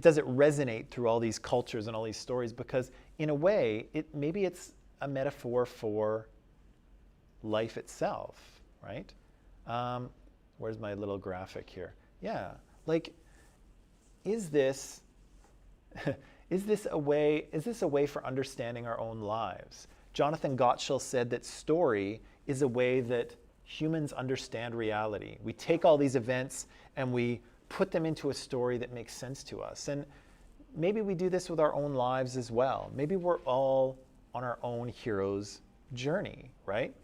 does it resonate through all these cultures and all these stories? Because in a way, maybe it's a metaphor for life itself, right? Where's my little graphic here? Yeah, like, is this a way for understanding our own lives? Jonathan Gottschall said that story is a way that humans understand reality. We take all these events and we put them into a story that makes sense to us. And maybe we do this with our own lives as well. Maybe we're all on our own hero's journey, right?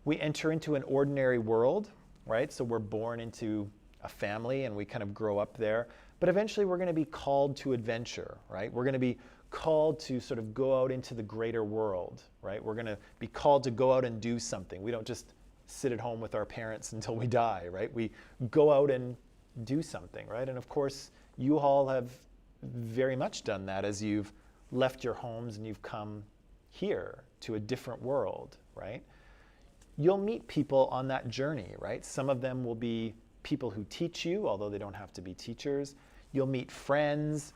We enter into an ordinary world, right? So we're born into a family and we kind of grow up there. But eventually we're going to be called to adventure, right? We're going to be called to sort of go out into the greater world, right? We're going to be called to go out and do something. We don't just sit at home with our parents until we die, right? We go out and do something, right? And of course, you all have very much done that as you've left your homes and you've come here to a different world, right? You'll meet people on that journey, right? Some of them will be people who teach you, although they don't have to be teachers. You'll meet friends,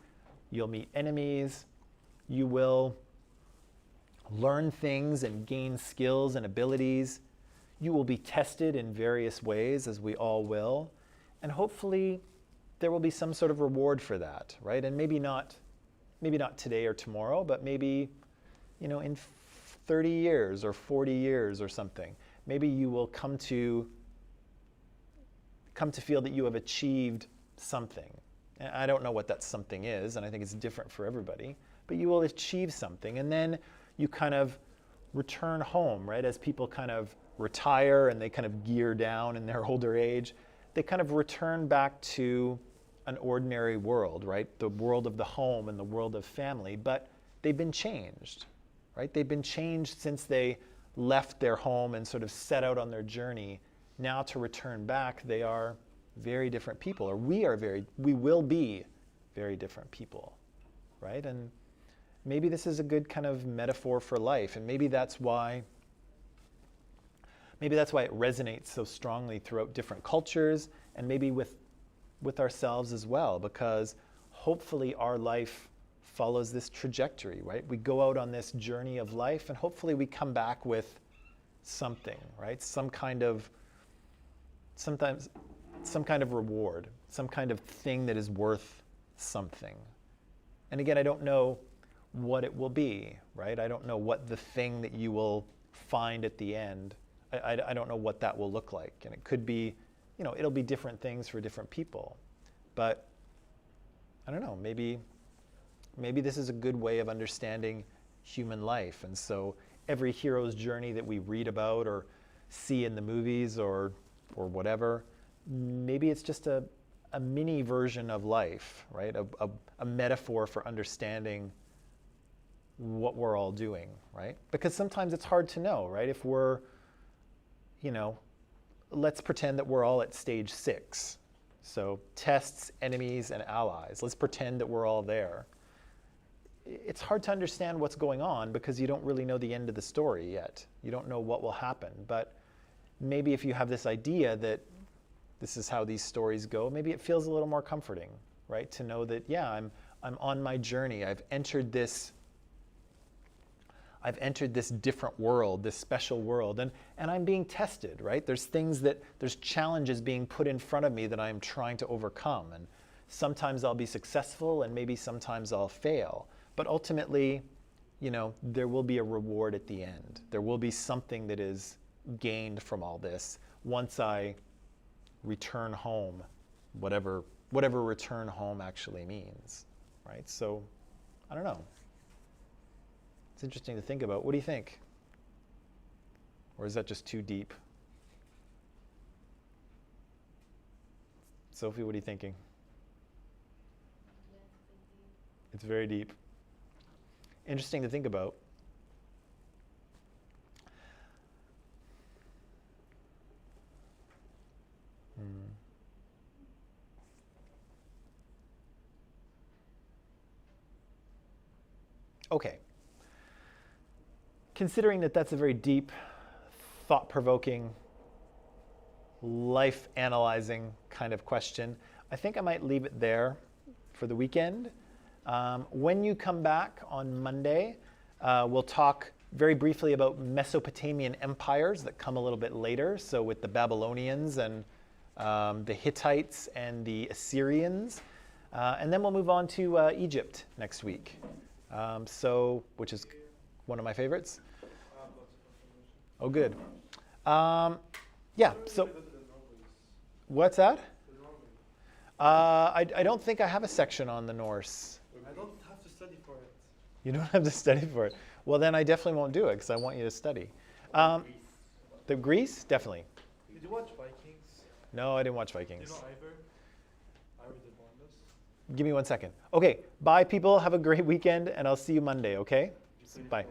you'll meet enemies, you will learn things and gain skills and abilities. You will be tested in various ways, as we all will, and hopefully there will be some sort of reward for that, right? And maybe not today or tomorrow, but maybe, in 30 years or 40 years or something. Maybe you will come to feel that you have achieved something. And I don't know what that something is, and I think it's different for everybody, but you will achieve something. And then you kind of return home, right? As people kind of retire and they kind of gear down in their older age, they kind of return back to an ordinary world, right? The world of the home and the world of family, but they've been changed, right? They've been changed since they left their home and sort of set out on their journey. Now to return back, they are very different people, or we will be very different people, right? And maybe this is a good kind of metaphor for life, and maybe that's why it resonates so strongly throughout different cultures, and maybe with ourselves as well, because hopefully our life follows this trajectory, right? We go out on this journey of life, and hopefully we come back with something, right? Some kind of reward, some kind of thing that is worth something. And again, I don't know what it will be, right? I don't know what the thing that you will find at the end. I don't know what that will look like. And it could be, it'll be different things for different people. But I don't know, maybe this is a good way of understanding human life. And so every hero's journey that we read about or see in the movies or whatever, maybe it's just a mini version of life, right? A metaphor for understanding what we're all doing, right? Because sometimes it's hard to know, right? If we're, let's pretend that we're all at stage 6. So tests, enemies, and allies. Let's pretend that we're all there. It's hard to understand what's going on because you don't really know the end of the story yet. You don't know what will happen. But maybe if you have this idea that this is how these stories go, maybe it feels a little more comforting, right? To know that, yeah, I'm on my journey. I've entered this different world, this special world, and I'm being tested, right? There's challenges being put in front of me that I'm trying to overcome. And sometimes I'll be successful and maybe sometimes I'll fail. But ultimately, there will be a reward at the end. There will be something that is gained from all this once I return home, whatever return home actually means, right? So, I don't know. It's interesting to think about. What do you think? Or is that just too deep? Sophie, what are you thinking? Yeah, it's a bit deep. It's very deep. Interesting to think about. Okay. Considering that that's a very deep, thought-provoking, life-analyzing kind of question, I think I might leave it there for the weekend. When you come back on Monday, we'll talk very briefly about Mesopotamian empires that come a little bit later, so with the Babylonians and the Hittites and the Assyrians. And then we'll move on to Egypt next week, which is one of my favorites. Oh, good. Yeah, so what's that? I don't think I have a section on the Norse. I don't have to study for it. You don't have to study for it. Well, then I definitely won't do it because I want you to study. The Greece, definitely. Did you watch Vikings? No, I didn't watch Do you Vikings. know Ivor? Ivor the Boneless? Give me 1 second. Okay, bye people. Have a great weekend, and I'll see you Monday, okay? Bye.